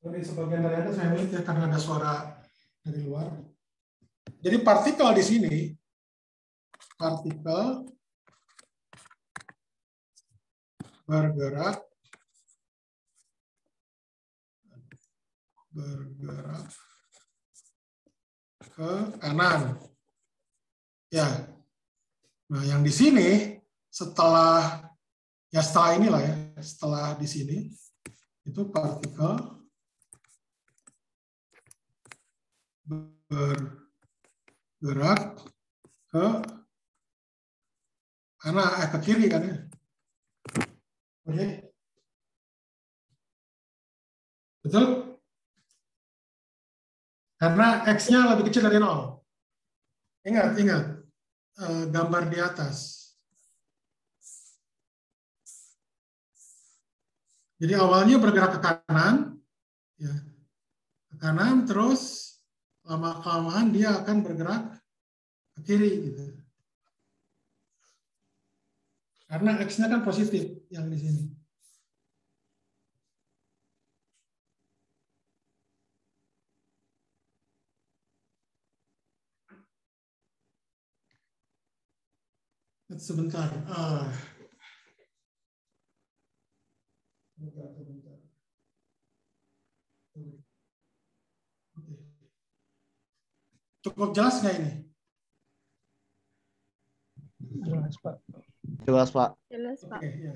Jadi sebagian dari Anda saya melihat ya karena ada suara dari luar. Jadi partikel di sini, partikel bergerak ke kanan. Ya. Nah, yang di sini setelah inilah ya, setelah di sini itu partikel bergerak ke kanan, ke kiri kan ya. Oke. Betul? Karena X-nya lebih kecil dari 0. Ingat. Gambar di atas. Jadi awalnya bergerak ke kanan, ya, ke kanan, terus lama-kelamaan dia akan bergerak ke kiri, gitu. Karena X-nya kan positif yang di sini. Sebentar. Sebentar. Cukup jelas nggak ini? Jelas, Pak. Jelas, Pak. Jelas, Pak. Oke, ya.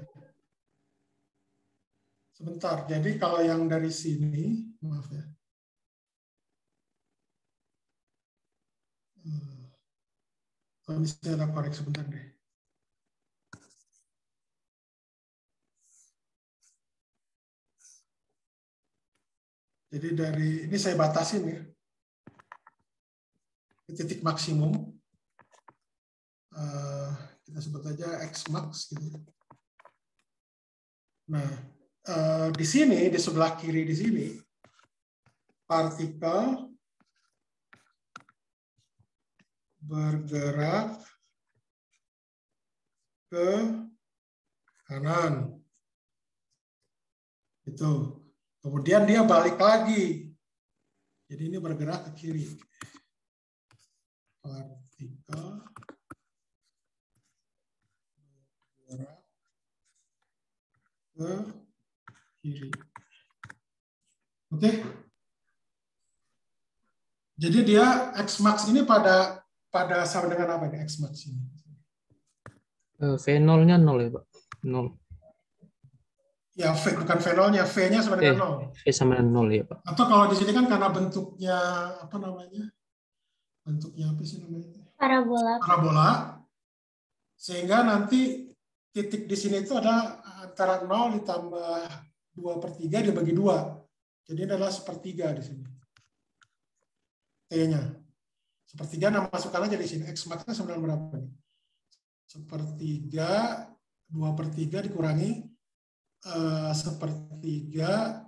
Sebentar, jadi kalau yang dari sini, maaf ya. Kalau ini saya ada korek sebentar deh. Jadi dari ini saya batasin ya. Titik maksimum. Kita sebut aja X max gitu. Nah, di sini di sebelah kiri di sini partikel bergerak ke kanan. Itu. Kemudian dia balik lagi. Jadi ini bergerak ke kiri. Partikel bergerak ke kiri. Oke. Jadi dia X max ini pada sama dengan apa ini X max ini? V0-nya 0 ya, Pak? 0. Ya, V, bukan V0-nya, V-nya sama dengan 0. V sama dengan 0 ya, Pak. Atau kalau di sini kan karena bentuknya, apa namanya? Bentuknya apa sih namanya? Parabola. Parabola. Sehingga nanti titik di sini itu ada antara 0 ditambah 2/3 dibagi 2. Jadi ini adalah 1/3 di sini. T-nya. 1/3, nah masukkan aja di sini. X max-nya sama dengan berapa nih? 1/3, 2/3 dikurangi 1/3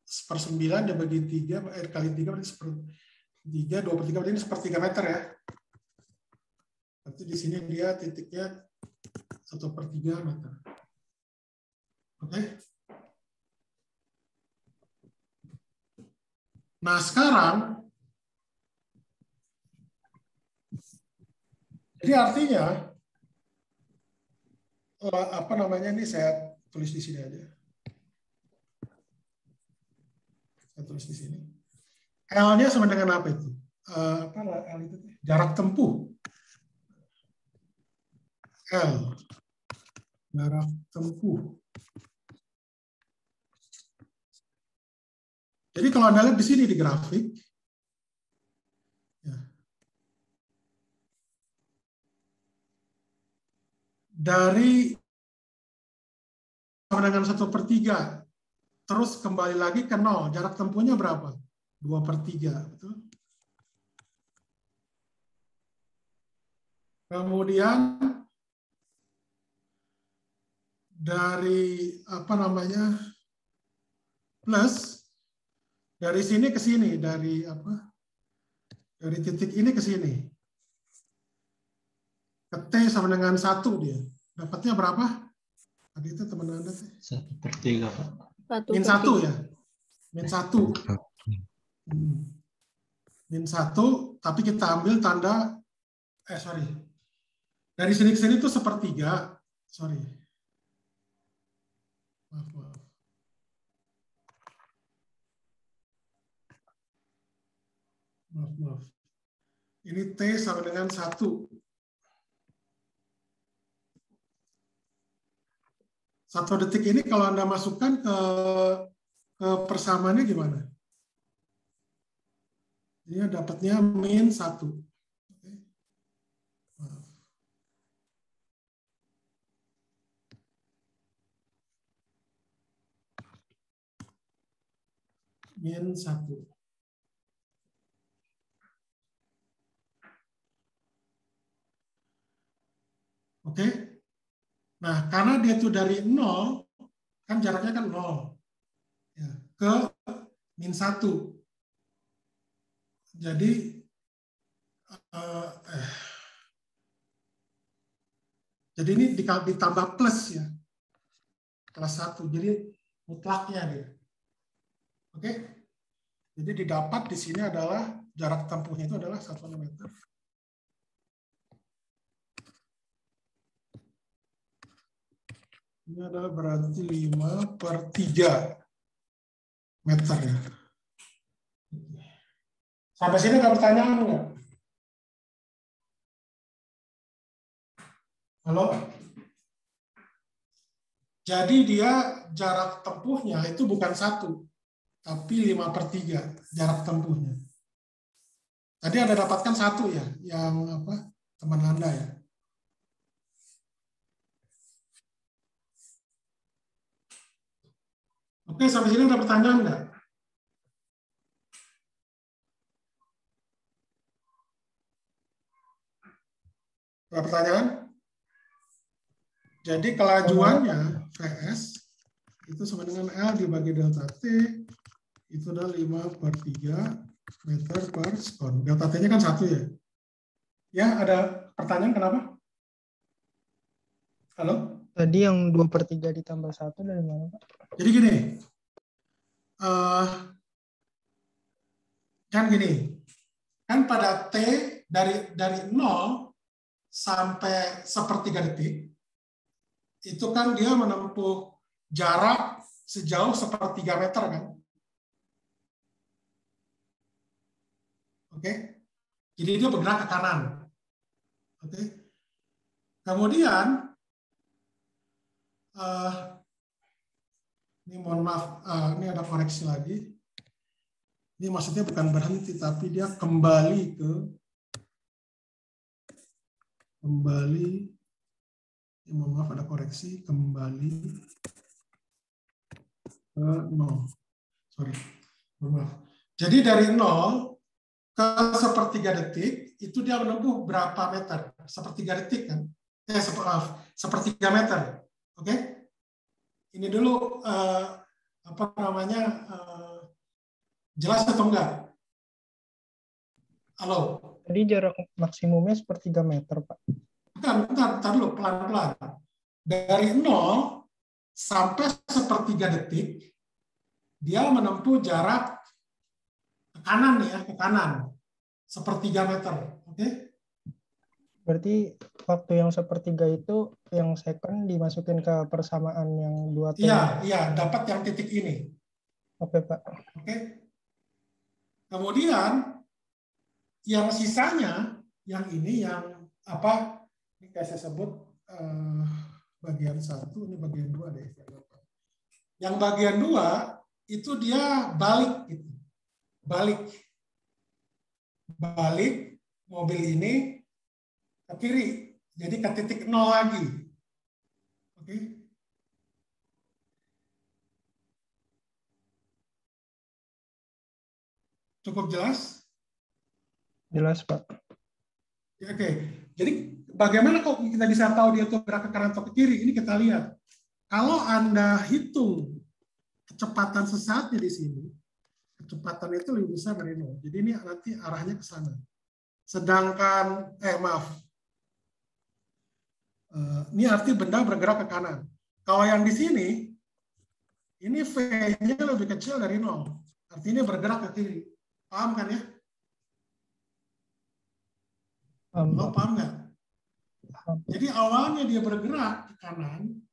1/9 dibagi 3 kali 3 berarti 1/3, 2/3 berarti ini 1/3 meter ya. Berarti di sini dia titiknya 1/3 meter. Oke. Nah sekarang, jadi artinya apa namanya ini saya tulis di sini aja. Saya tulis di sini. L-nya sama dengan apa itu? Apa L itu? Jarak tempuh. L. Jarak tempuh. Jadi kalau Anda lihat di sini di grafik, ya, dari sama dengan 1/3, terus kembali lagi ke 0. Jarak tempuhnya berapa? 2/3. Betul? Kemudian dari apa namanya plus dari sini ke sini, dari apa? Dari titik ini ke sini. Ke T sama dengan 1 dia. Dapatnya berapa? Tadi itu teman Anda. 1/3, Pak. Min 1 ya. Min 1. Min 1, tapi kita ambil tanda, sorry. Dari sini ke sini itu 1/3. Sorry. Maaf. Maaf. Ini T sama dengan 1. 1 detik ini kalau Anda masukkan ke persamaannya gimana? Ini dapatnya min 1. Min 1. Oke. Nah, karena dia itu dari 0, kan jaraknya kan 0. Ya, ke min 1. Jadi, jadi ini ditambah plus ya. Plus 1. Jadi mutlaknya dia. Oke. Jadi didapat di sini adalah jarak tempuhnya itu adalah 1 meter. Ini adalah berarti 5/3 meter ya. Sampai sini ada pertanyaan nggak? Halo? Jadi dia jarak tempuhnya itu bukan 1, tapi 5/3 jarak tempuhnya. Tadi Anda dapatkan 1 ya, yang apa? Teman Anda ya. Oke, sampai sini ada pertanyaan enggak? Ada pertanyaan? Jadi kelajuannya VS itu sama dengan L dibagi delta T, itu adalah 5/3 meter per sekon. Delta T-nya kan 1 ya. Ya, ada pertanyaan kenapa? Halo? Tadi yang 2/3 ditambah 1 dari mana, Pak? Jadi gini, kan pada T dari 0 sampai 1/3 detik, itu kan dia menempuh jarak sejauh 1/3 meter kan? Oke, jadi dia bergerak ke kanan. Oke, kemudian ini mohon maaf, ini ada koreksi lagi. Ini maksudnya bukan berhenti, tapi dia kembali ke mohon maaf ada koreksi, kembali ke 0. Sorry, mohon maaf. Jadi dari 0 ke 1/3 detik itu dia menempuh berapa meter? 1/3 detik kan? 1/3 meter. Oke? Ini dulu apa namanya? Jelas atau enggak? Halo. Tadi jarak maksimumnya 1/3 meter, Pak. Bentar dulu, pelan-pelan. Dari 0 sampai 1/3 detik, dia menempuh jarak ke kanan ya, ke kanan. 1/3 meter. Oke? Berarti waktu yang 1/3 itu yang second dimasukin ke persamaan yang 2T. Iya, dapat yang titik ini. Oke, Pak. Oke. Kemudian yang sisanya, yang ini yang apa? Ini kayak saya sebut bagian 1, ini bagian 2 deh. Yang bagian 2 itu dia balik gitu. Balik mobil ini ke kiri. Jadi ke titik 0 lagi. Oke. Cukup jelas? Jelas, Pak. Oke. Jadi bagaimana kok kita bisa tahu dia itu gerak ke kanan atau ke kiri? Ini kita lihat. Kalau Anda hitung kecepatan sesaatnya di sini, kecepatan itu lebih besar dari 0. Jadi ini nanti arahnya ke sana. Sedangkan, ini arti benda bergerak ke kanan. Kalau yang di sini, ini V-nya lebih kecil dari 0. Artinya bergerak ke kiri. Paham kan ya? Paham nggak? Jadi awalnya dia bergerak ke kanan,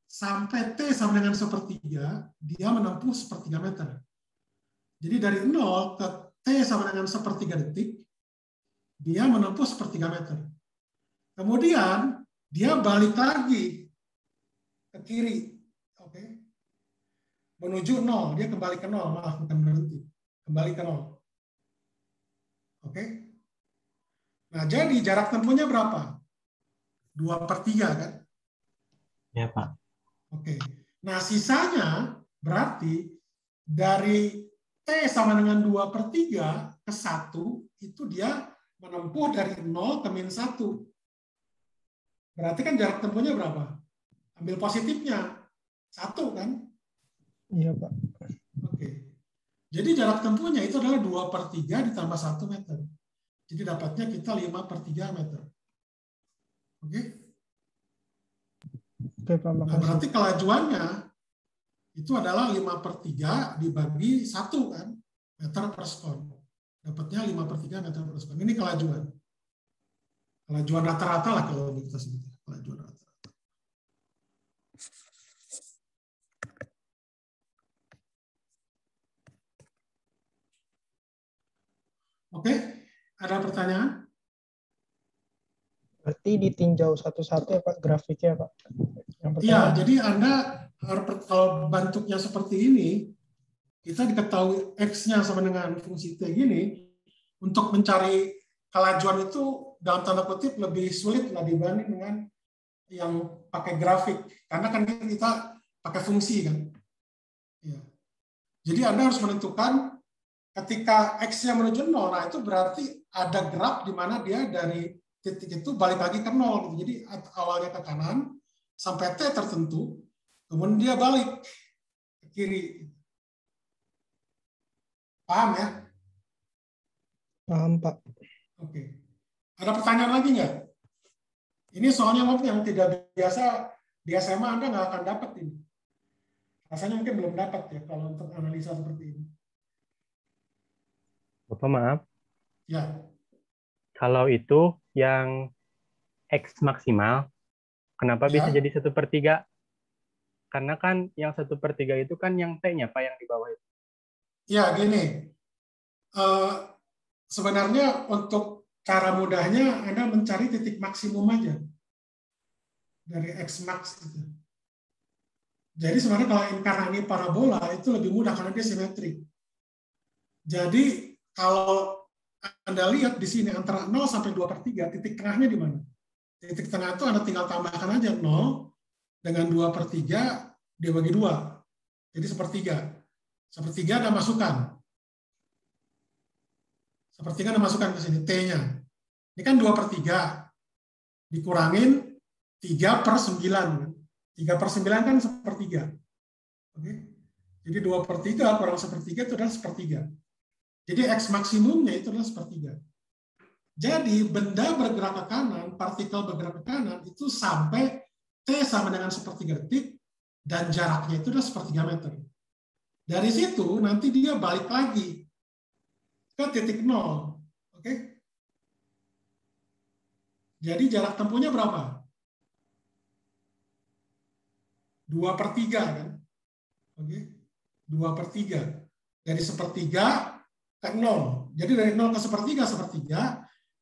sampai T sama dengan 1/3, dia menempuh 1/3 meter. Jadi dari 0 ke T sama dengan 1/3 detik, dia menempuh 1/3 meter. Kemudian dia balik lagi ke kiri, oke? Menuju 0, dia kembali ke 0, maaf bukan berhenti, kembali ke 0. Oke? Nah, jadi jarak tempuhnya berapa? 2/3 kan? Ya, Pak. Oke. Nah, sisanya berarti dari T sama dengan 2/3 ke 1, itu dia menempuh dari 0 ke -1. Berarti kan jarak tempuhnya berapa? Ambil positifnya. 1 kan? Iya, Pak. Oke. Jadi jarak tempuhnya itu adalah 2/3 ditambah 1 meter. Jadi dapatnya kita 5/3 meter. Oke? Oke, Pak, Nah, berarti kelajuannya itu adalah 5/3 dibagi 1 kan? Meter per sekon. Dapatnya 5/3 meter per sekon. Ini kelajuan. Kelajuan rata-rata lah kalau kita sebut. Kelajuan rata-rata. Oke, ada pertanyaan? Berarti ditinjau satu-satu ya Pak, grafiknya Pak. Iya, jadi Anda kalau bentuknya seperti ini, kita diketahui X-nya sama dengan fungsi T gini, untuk mencari kelajuan itu dalam tanda kutip lebih sulit lah dibanding dengan yang pakai grafik. Karena kan kita pakai fungsi kan. Ya. Jadi Anda harus menentukan ketika X-nya menuju 0, nah itu berarti ada graf di mana dia dari titik itu balik lagi ke 0. Jadi awalnya ke kanan, sampai T tertentu, kemudian dia balik ke kiri. Paham ya? Paham, Pak. Oke. Ada pertanyaan lagi nggak? Ini soalnya mungkin yang tidak biasa di SMA Anda nggak akan dapat ini. Rasanya mungkin belum dapat ya kalau untuk analisa seperti ini. Bapak maaf. Ya. Kalau itu yang X maksimal, kenapa bisa jadi 1/3? Karena kan yang 1/3 itu kan yang T-nya, Pak, yang di bawah itu. Ya, gini. Sebenarnya untuk cara mudahnya Anda mencari titik maksimum aja dari X max itu. Jadi sebenarnya kalau karena ini parabola itu lebih mudah karena dia simetri. Jadi kalau Anda lihat di sini antara 0 sampai 2/3, titik tengahnya di mana? Titik tengah itu Anda tinggal tambahkan aja 0 dengan 2/3 dia bagi 2. Jadi sepertiga. Sepertiga Anda masukkan. Sepertiga Anda masukkan ke sini, T-nya. Ini kan 2/3. Dikurangin 3/9. 3/9 kan sepertiga. Oke. Jadi 2/3 kurang sepertiga itu adalah sepertiga. Jadi X maksimumnya itu adalah sepertiga. Jadi benda bergerak ke kanan, partikel bergerak ke kanan, itu sampai T sama dengan sepertiga detik, dan jaraknya itu adalah sepertiga meter. Dari situ nanti dia balik lagi ke titik 0. Oke? Jadi jarak tempuhnya berapa? 2/3 kan? Oke? 2/3. Dari sepertiga ke 0. Jadi dari 0 ke sepertiga,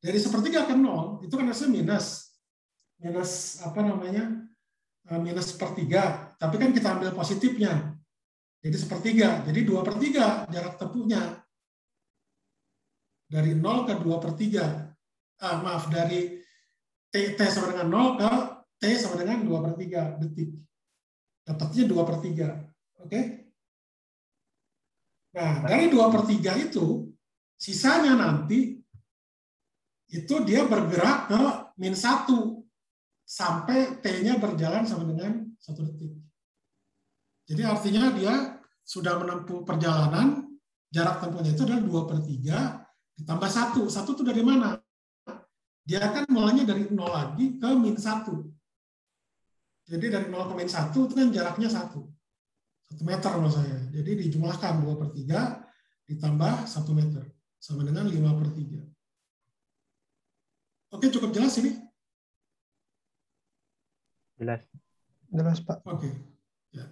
dari sepertiga ke 0, itu kan hasilnya minus. Minus apa namanya? Minus sepertiga. Tapi kan kita ambil positifnya. Jadi sepertiga. Jadi 2/3 jarak tempuhnya. Dari 0 ke 2/3. Maaf, dari T sama dengan 0 ke T sama dengan 2/3 detik. Dapatnya 2/3. Oke? Nah, dari 2/3 itu, sisanya nanti, itu dia bergerak ke -1, sampai T-nya berjalan sama dengan 1 detik. Jadi artinya dia sudah menempuh perjalanan, jarak tempuhnya itu adalah 2/3, ditambah 1. 1 itu dari mana? Dia kan mulanya dari 0 lagi ke -1. Jadi dari 0 ke -1 itu kan jaraknya 1 meter maksud saya. Jadi dijumlahkan 2/3 ditambah 1 meter. Sama dengan 5/3. Oke, cukup jelas ini? Jelas. Jelas, Pak. Oke. Ya.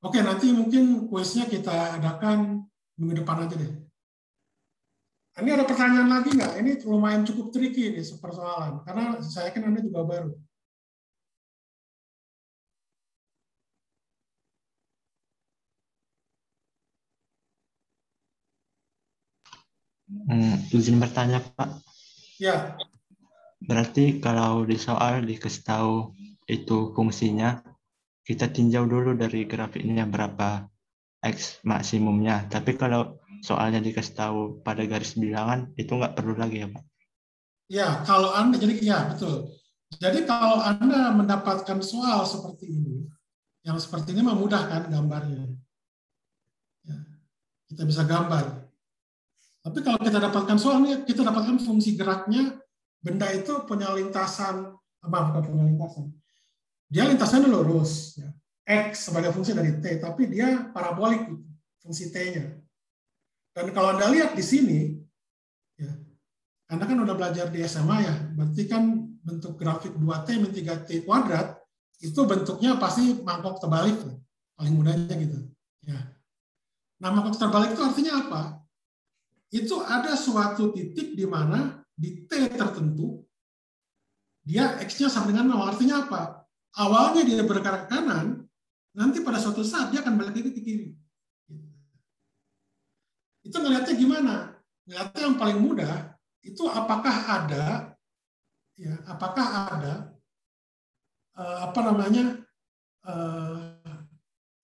Oke, nanti mungkin kuisnya kita adakan minggu depan aja deh. Ini ada pertanyaan lagi nggak? Ini lumayan cukup tricky nih persoalan. Karena saya kan Anda juga baru. Izin bertanya, Pak. Ya. Berarti kalau di soal dikasih tahu itu fungsinya, kita tinjau dulu dari grafiknya berapa X maksimumnya. Tapi kalau soalnya dikasih tahu pada garis bilangan, itu nggak perlu lagi ya, Pak? Ya, kalau Anda, jadi ya betul. Jadi kalau Anda mendapatkan soal seperti ini, yang seperti ini memudahkan gambarnya. Ya, kita bisa gambar. Tapi kalau kita dapatkan soalnya, kita dapatkan fungsi geraknya, benda itu punya lintasan, bukan punya lintasan. Dia lintasannya lurus, ya. X sebagai fungsi dari T, tapi dia parabolik, fungsi T-nya. Dan kalau Anda lihat di sini, ya, Anda kan udah belajar di SMA ya, berarti kan bentuk grafik 2T min 3T kuadrat, itu bentuknya pasti mangkok terbalik, paling mudahnya gitu. Ya. Nah, mangkok terbalik itu artinya apa? Itu ada suatu titik di mana di T tertentu dia X-nya sama dengan 0. Artinya apa? Awalnya dia bergerak ke kanan, nanti pada suatu saat dia akan balik lagi ke kiri. Itu ngelihatnya gimana? Ngelihatnya yang paling mudah, itu apakah ada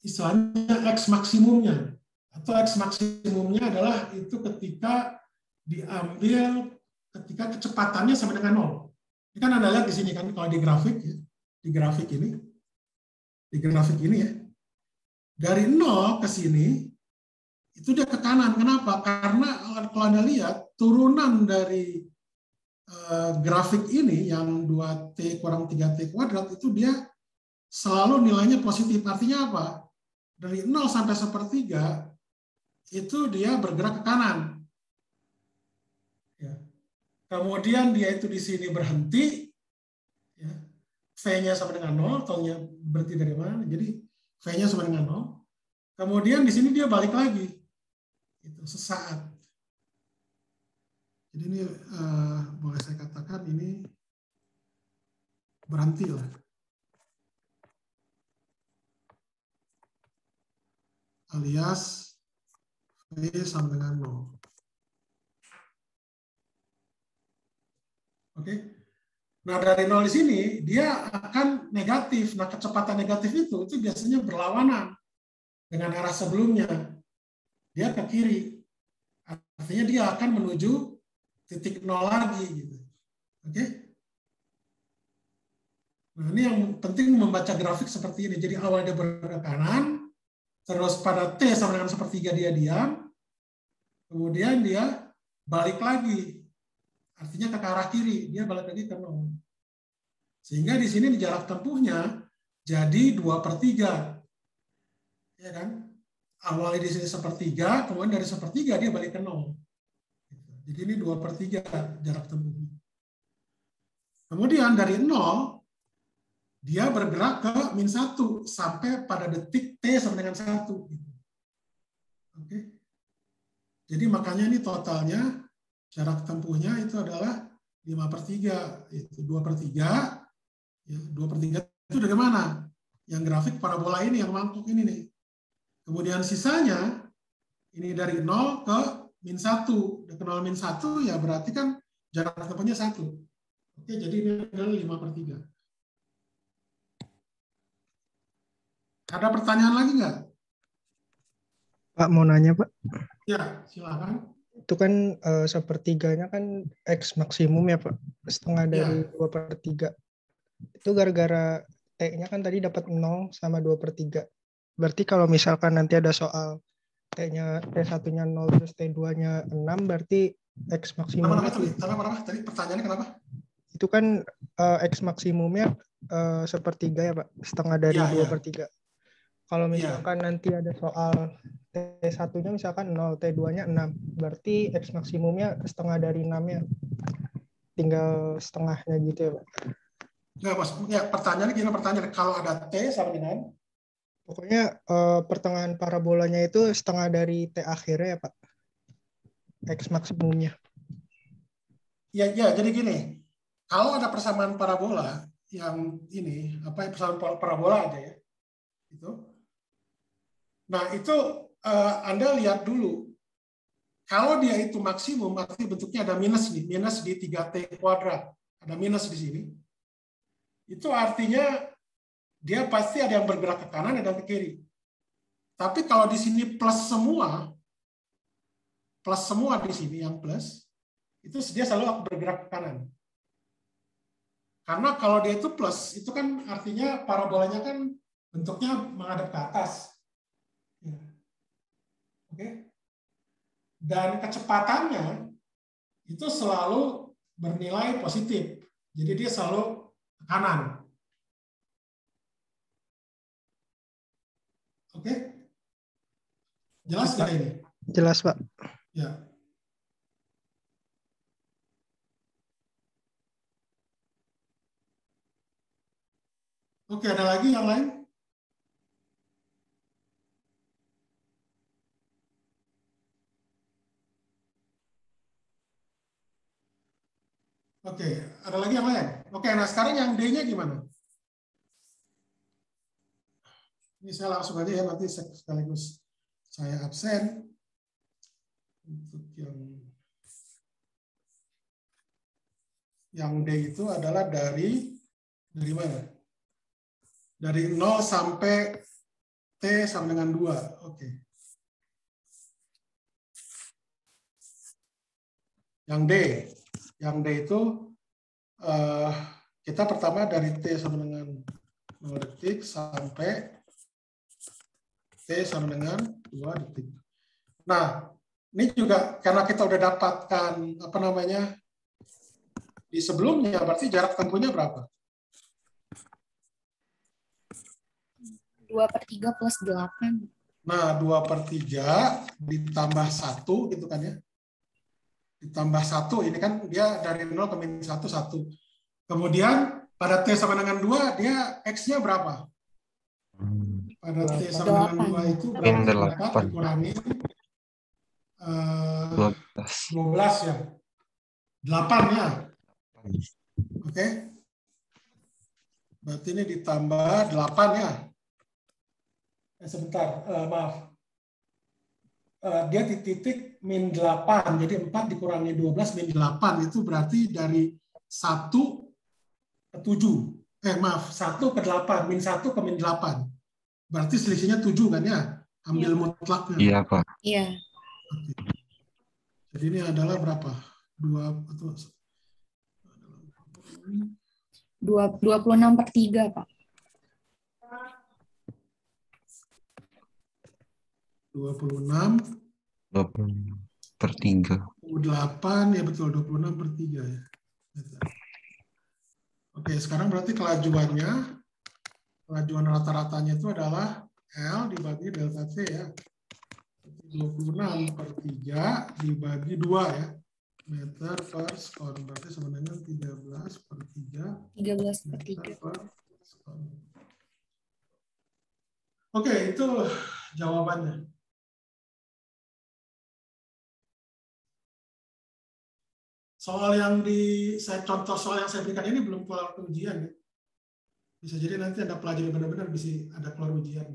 istilahnya X maksimumnya. Atau X maksimumnya adalah itu ketika diambil ketika kecepatannya sama dengan 0. Ini kan Anda lihat di sini kan kalau di grafik ya, di grafik ini ya. Dari 0 ke sini itu dia ke kanan. Kenapa? Karena kalau Anda lihat turunan dari grafik ini yang 2T kurang 3T kuadrat itu dia selalu nilainya positif. Artinya apa? Dari 0 sampai 1/3 itu dia bergerak ke kanan. Ya. Kemudian dia itu di sini berhenti, ya. V-nya sama dengan 0, tahunya berhenti dari mana? Jadi V-nya sama dengan 0. Kemudian di sini dia balik lagi, itu sesaat. Jadi ini boleh saya katakan ini berhenti lah. Alias V sama dengan 0. Oke. Nah, dari 0 di sini dia akan negatif. Nah, kecepatan negatif itu biasanya berlawanan dengan arah sebelumnya. Dia ke kiri. Artinya dia akan menuju titik 0 lagi gitu. Oke. Nah, ini yang penting membaca grafik seperti ini. Jadi awal dia bergerak ke kanan, terus pada T sama dengan 1/3 dia diam, kemudian dia balik lagi. Artinya ke arah kiri, dia balik lagi ke 0. Sehingga di sini di jarak tempuhnya jadi 2/3. Ya kan? Awalnya di sini 1/3, kemudian dari 1/3 dia balik ke 0. Jadi ini 2/3 jarak tempuhnya. Kemudian dari 0, dia bergerak ke -1 sampai pada detik T sama dengan 1. Oke. Jadi makanya ini totalnya jarak tempuhnya itu adalah 5/3, itu 2/3. Ya, 2/3 itu dari mana? Yang grafik parabola ini, yang mangkuk ini nih. Kemudian sisanya, ini dari 0 ke -1. Ke 0 -1 ya berarti kan jarak tempuhnya 1. Oke, jadi ini adalah 5/3. Ada pertanyaan lagi nggak? Pak, mau nanya, Pak. Ya, silakan. Itu kan 1/3-nya kan X maksimum ya, Pak. Setengah dari 2/3. Itu gara-gara T-nya kan tadi dapat 0 sama 2/3. Berarti kalau misalkan nanti ada soal T1-nya 0 terus T2-nya 6, berarti X maksimumnya Kenapa? Tadi pertanyaannya kenapa? itu kan X maksimumnya 1/3 ya, Pak. Setengah dari 2/3. Kalau misalkan nanti ada soal T1-nya misalkan 0, T2-nya 6, berarti X maksimumnya setengah dari 6-nya. Tinggal setengahnya gitu ya, Pak. Enggak, Mas. Ya, pertanyaannya gimana pertanyaan? Kalau ada T sama dengan? Pokoknya pertengahan parabolanya itu setengah dari T akhirnya ya, Pak. X maksimumnya. Ya, jadi gini. Kalau ada persamaan parabola yang ini, persamaan parabola aja ya. Itu. Nah, itu Anda lihat dulu. Kalau dia itu maksimum, artinya bentuknya ada minus nih, minus di 3T kuadrat. Ada minus di sini. Itu artinya dia pasti ada yang bergerak ke kanan, ada yang ke kiri. Tapi kalau di sini plus semua di sini yang plus, itu dia selalu akan bergerak ke kanan. Karena kalau dia itu plus, itu kan artinya parabolanya kan bentuknya menghadap ke atas. Ya. Oke. Dan kecepatannya itu selalu bernilai positif. Jadi dia selalu ke kanan. Oke? Jelas nggak ini? Jelas, Pak. Ya. Oke, ada lagi yang lain? Oke, ada lagi yang lain? Oke, nah sekarang yang D-nya gimana? Ini saya langsung aja ya, nanti sekaligus saya absen. Untuk yang D itu adalah dari mana? Dari 0 sampai T sama dengan 2. Oke. Yang D itu kita pertama dari T sama dengan 0 detik sampai T sama dengan 2 detik. Nah, ini juga karena kita udah dapatkan apa namanya di sebelumnya, berarti jarak tempuhnya berapa? 2/3 plus 8. Nah, 2/3 ditambah 1 gitu kan ya. Ditambah 1, ini kan dia dari 0 ke min 1, 1. Kemudian pada T sama dengan 2, dia X-nya berapa? Pada T sama dengan 2 itu berapa? 4 dikurangi 12 ya. 8 ya. Oke. Berarti ini ditambah 8 ya. Sebentar, maaf. Dia di titik min 8, jadi 4 dikurangi 12 min 8 itu berarti dari 1 ke 7. Maaf, 1 ke 8, min 1 ke min 8. Berarti selisihnya 7 kan ya? Ambil mutlaknya. Iya, Pak. Iya. Oke. Jadi ini adalah berapa? 26/3, Pak. 26/3. 8 ya betul, 26/3 ya. Oke, sekarang berarti kelajuan rata-ratanya itu adalah L dibagi delta T ya. 26/3 dibagi 2 ya. Meter per sekon. Berarti sama dengan 13/3. 13/3. Oke, itu jawabannya. Contoh soal yang saya berikan ini belum keluar ujian ya. Bisa jadi nanti ada pelajaran benar-benar bisa ada keluar ujian.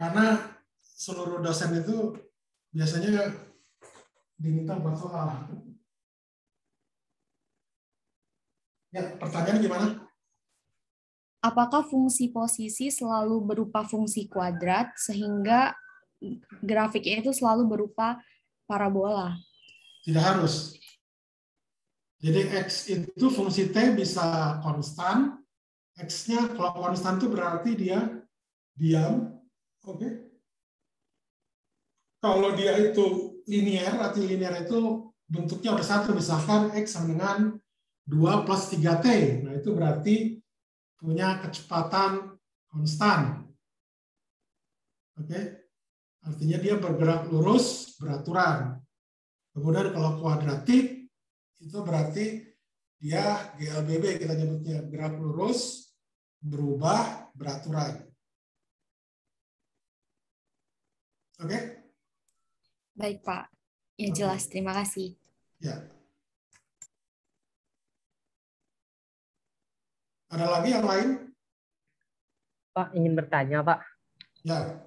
Karena seluruh dosen itu biasanya diminta buat soal. Ya, pertanyaan gimana? Apakah fungsi posisi selalu berupa fungsi kuadrat sehingga grafiknya itu selalu berupa parabola? Tidak harus. Jadi X itu fungsi T bisa konstan. X-nya kalau konstan itu berarti dia diam. Oke. Kalau dia itu linear, arti linear itu bentuknya udah satu. Misalkan X sama dengan 2 plus 3T. Nah itu berarti punya kecepatan konstan. Oke. Artinya dia bergerak lurus, beraturan. Kemudian kalau kuadratik, itu berarti dia GLBB kita nyebutnya, gerak lurus, berubah, beraturan. Oke? Baik, Pak. Ya jelas, terima kasih. Ya. Ada lagi yang lain? Pak, ingin bertanya, Pak. Ya.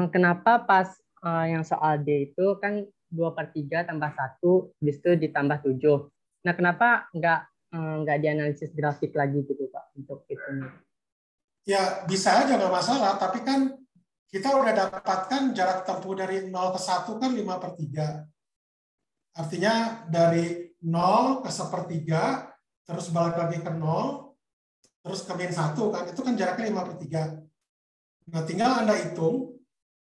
Kenapa pas yang soal D itu kan 2/3 tambah 1, habis itu ditambah 7. Nah, kenapa nggak dianalisis grafik lagi gitu, Pak, untuk itu? Ya, bisa aja nggak masalah, tapi kan kita udah dapatkan jarak tempuh dari 0 ke 1 kan 5/3. Artinya dari 0 ke 1/3, terus balik lagi ke 0, terus ke min 1 kan, itu kan jaraknya 5/3. Nah, tinggal Anda hitung,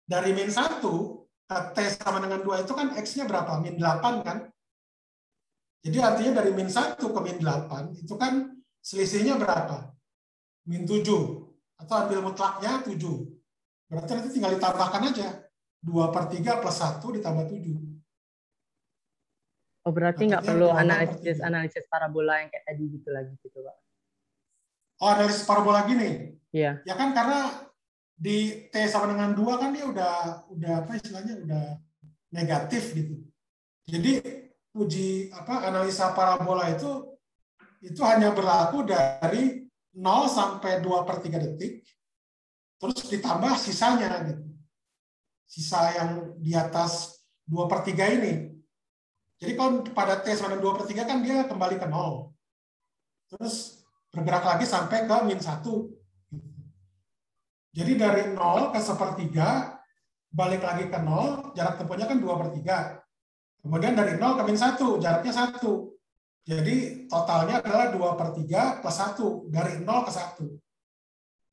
dari min 1 ke T sama dengan 2 itu kan X-nya berapa? Min 8 kan? Jadi artinya dari min 1 ke min 8 itu kan selisihnya berapa? Min 7. Atau ambil mutlaknya 7. Berarti nanti tinggal ditambahkan aja. 2/3 plus 1 ditambah 7. Oh, berarti nggak perlu analisis parabola yang kayak tadi gitu lagi gitu, Pak? Oh, analisis parabola gini? Iya. Ya kan karena di T sama dengan 2 kan dia udah apa istilahnya udah negatif gitu. Jadi analisa parabola itu hanya berlaku dari 0 sampai 2/3 detik, terus ditambah sisanya gitu. Sisa yang di atas 2/3 ini. Jadi kalau pada T sama 2/3 kan dia kembali ke 0. Terus bergerak lagi sampai ke -1. Jadi dari 0 ke 1/3, balik lagi ke 0, jarak tempuhnya kan 2/3. Kemudian dari 0 ke -1, jaraknya 1. Jadi totalnya adalah 2/3 plus 1, dari 0 ke 1.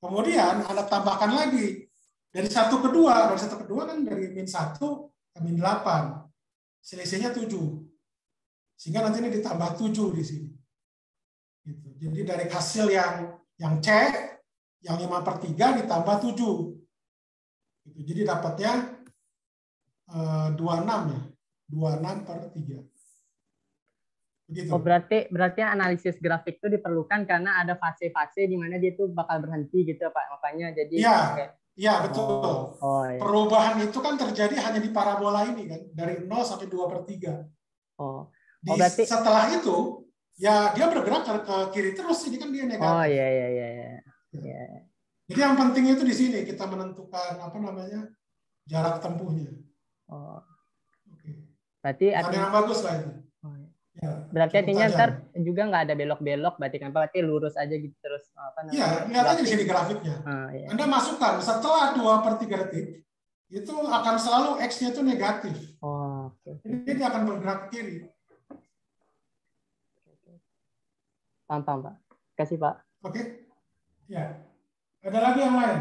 Kemudian Anda tambahkan lagi, dari 1 ke 2, kan dari -1 ke -8. Selisihnya 7. Sehingga nanti ini ditambah 7 di sini. Gitu. Jadi dari hasil yang C, yang 5/3 ditambah 7. Gitu. Jadi dapatnya 26 ya. 26/3. Begitu. Oh, berarti analisis grafik itu diperlukan karena ada fase-fase di mana dia tuh bakal berhenti gitu Pak. Makanya jadi Iya, betul. Iya. Perubahan itu kan terjadi hanya di parabola ini kan, dari 0 sampai 2/3. Berarti setelah itu ya dia bergerak ke kiri terus, ini kan dia negatif. Oh iya. Jadi yang penting itu di sini kita menentukan jarak tempuhnya. Berarti yang bagus lah itu. Berarti artinya ntar juga nggak ada belok-belok, berarti lurus aja gitu terus Iya, lihat aja di sini grafiknya. Iya. Anda masukkan setelah 2/3 detik itu akan selalu X-nya itu negatif. Ini dia akan bergerak ke kiri. Paham Pak. Kasih Pak. Oke. Ya. Ada lagi yang lain?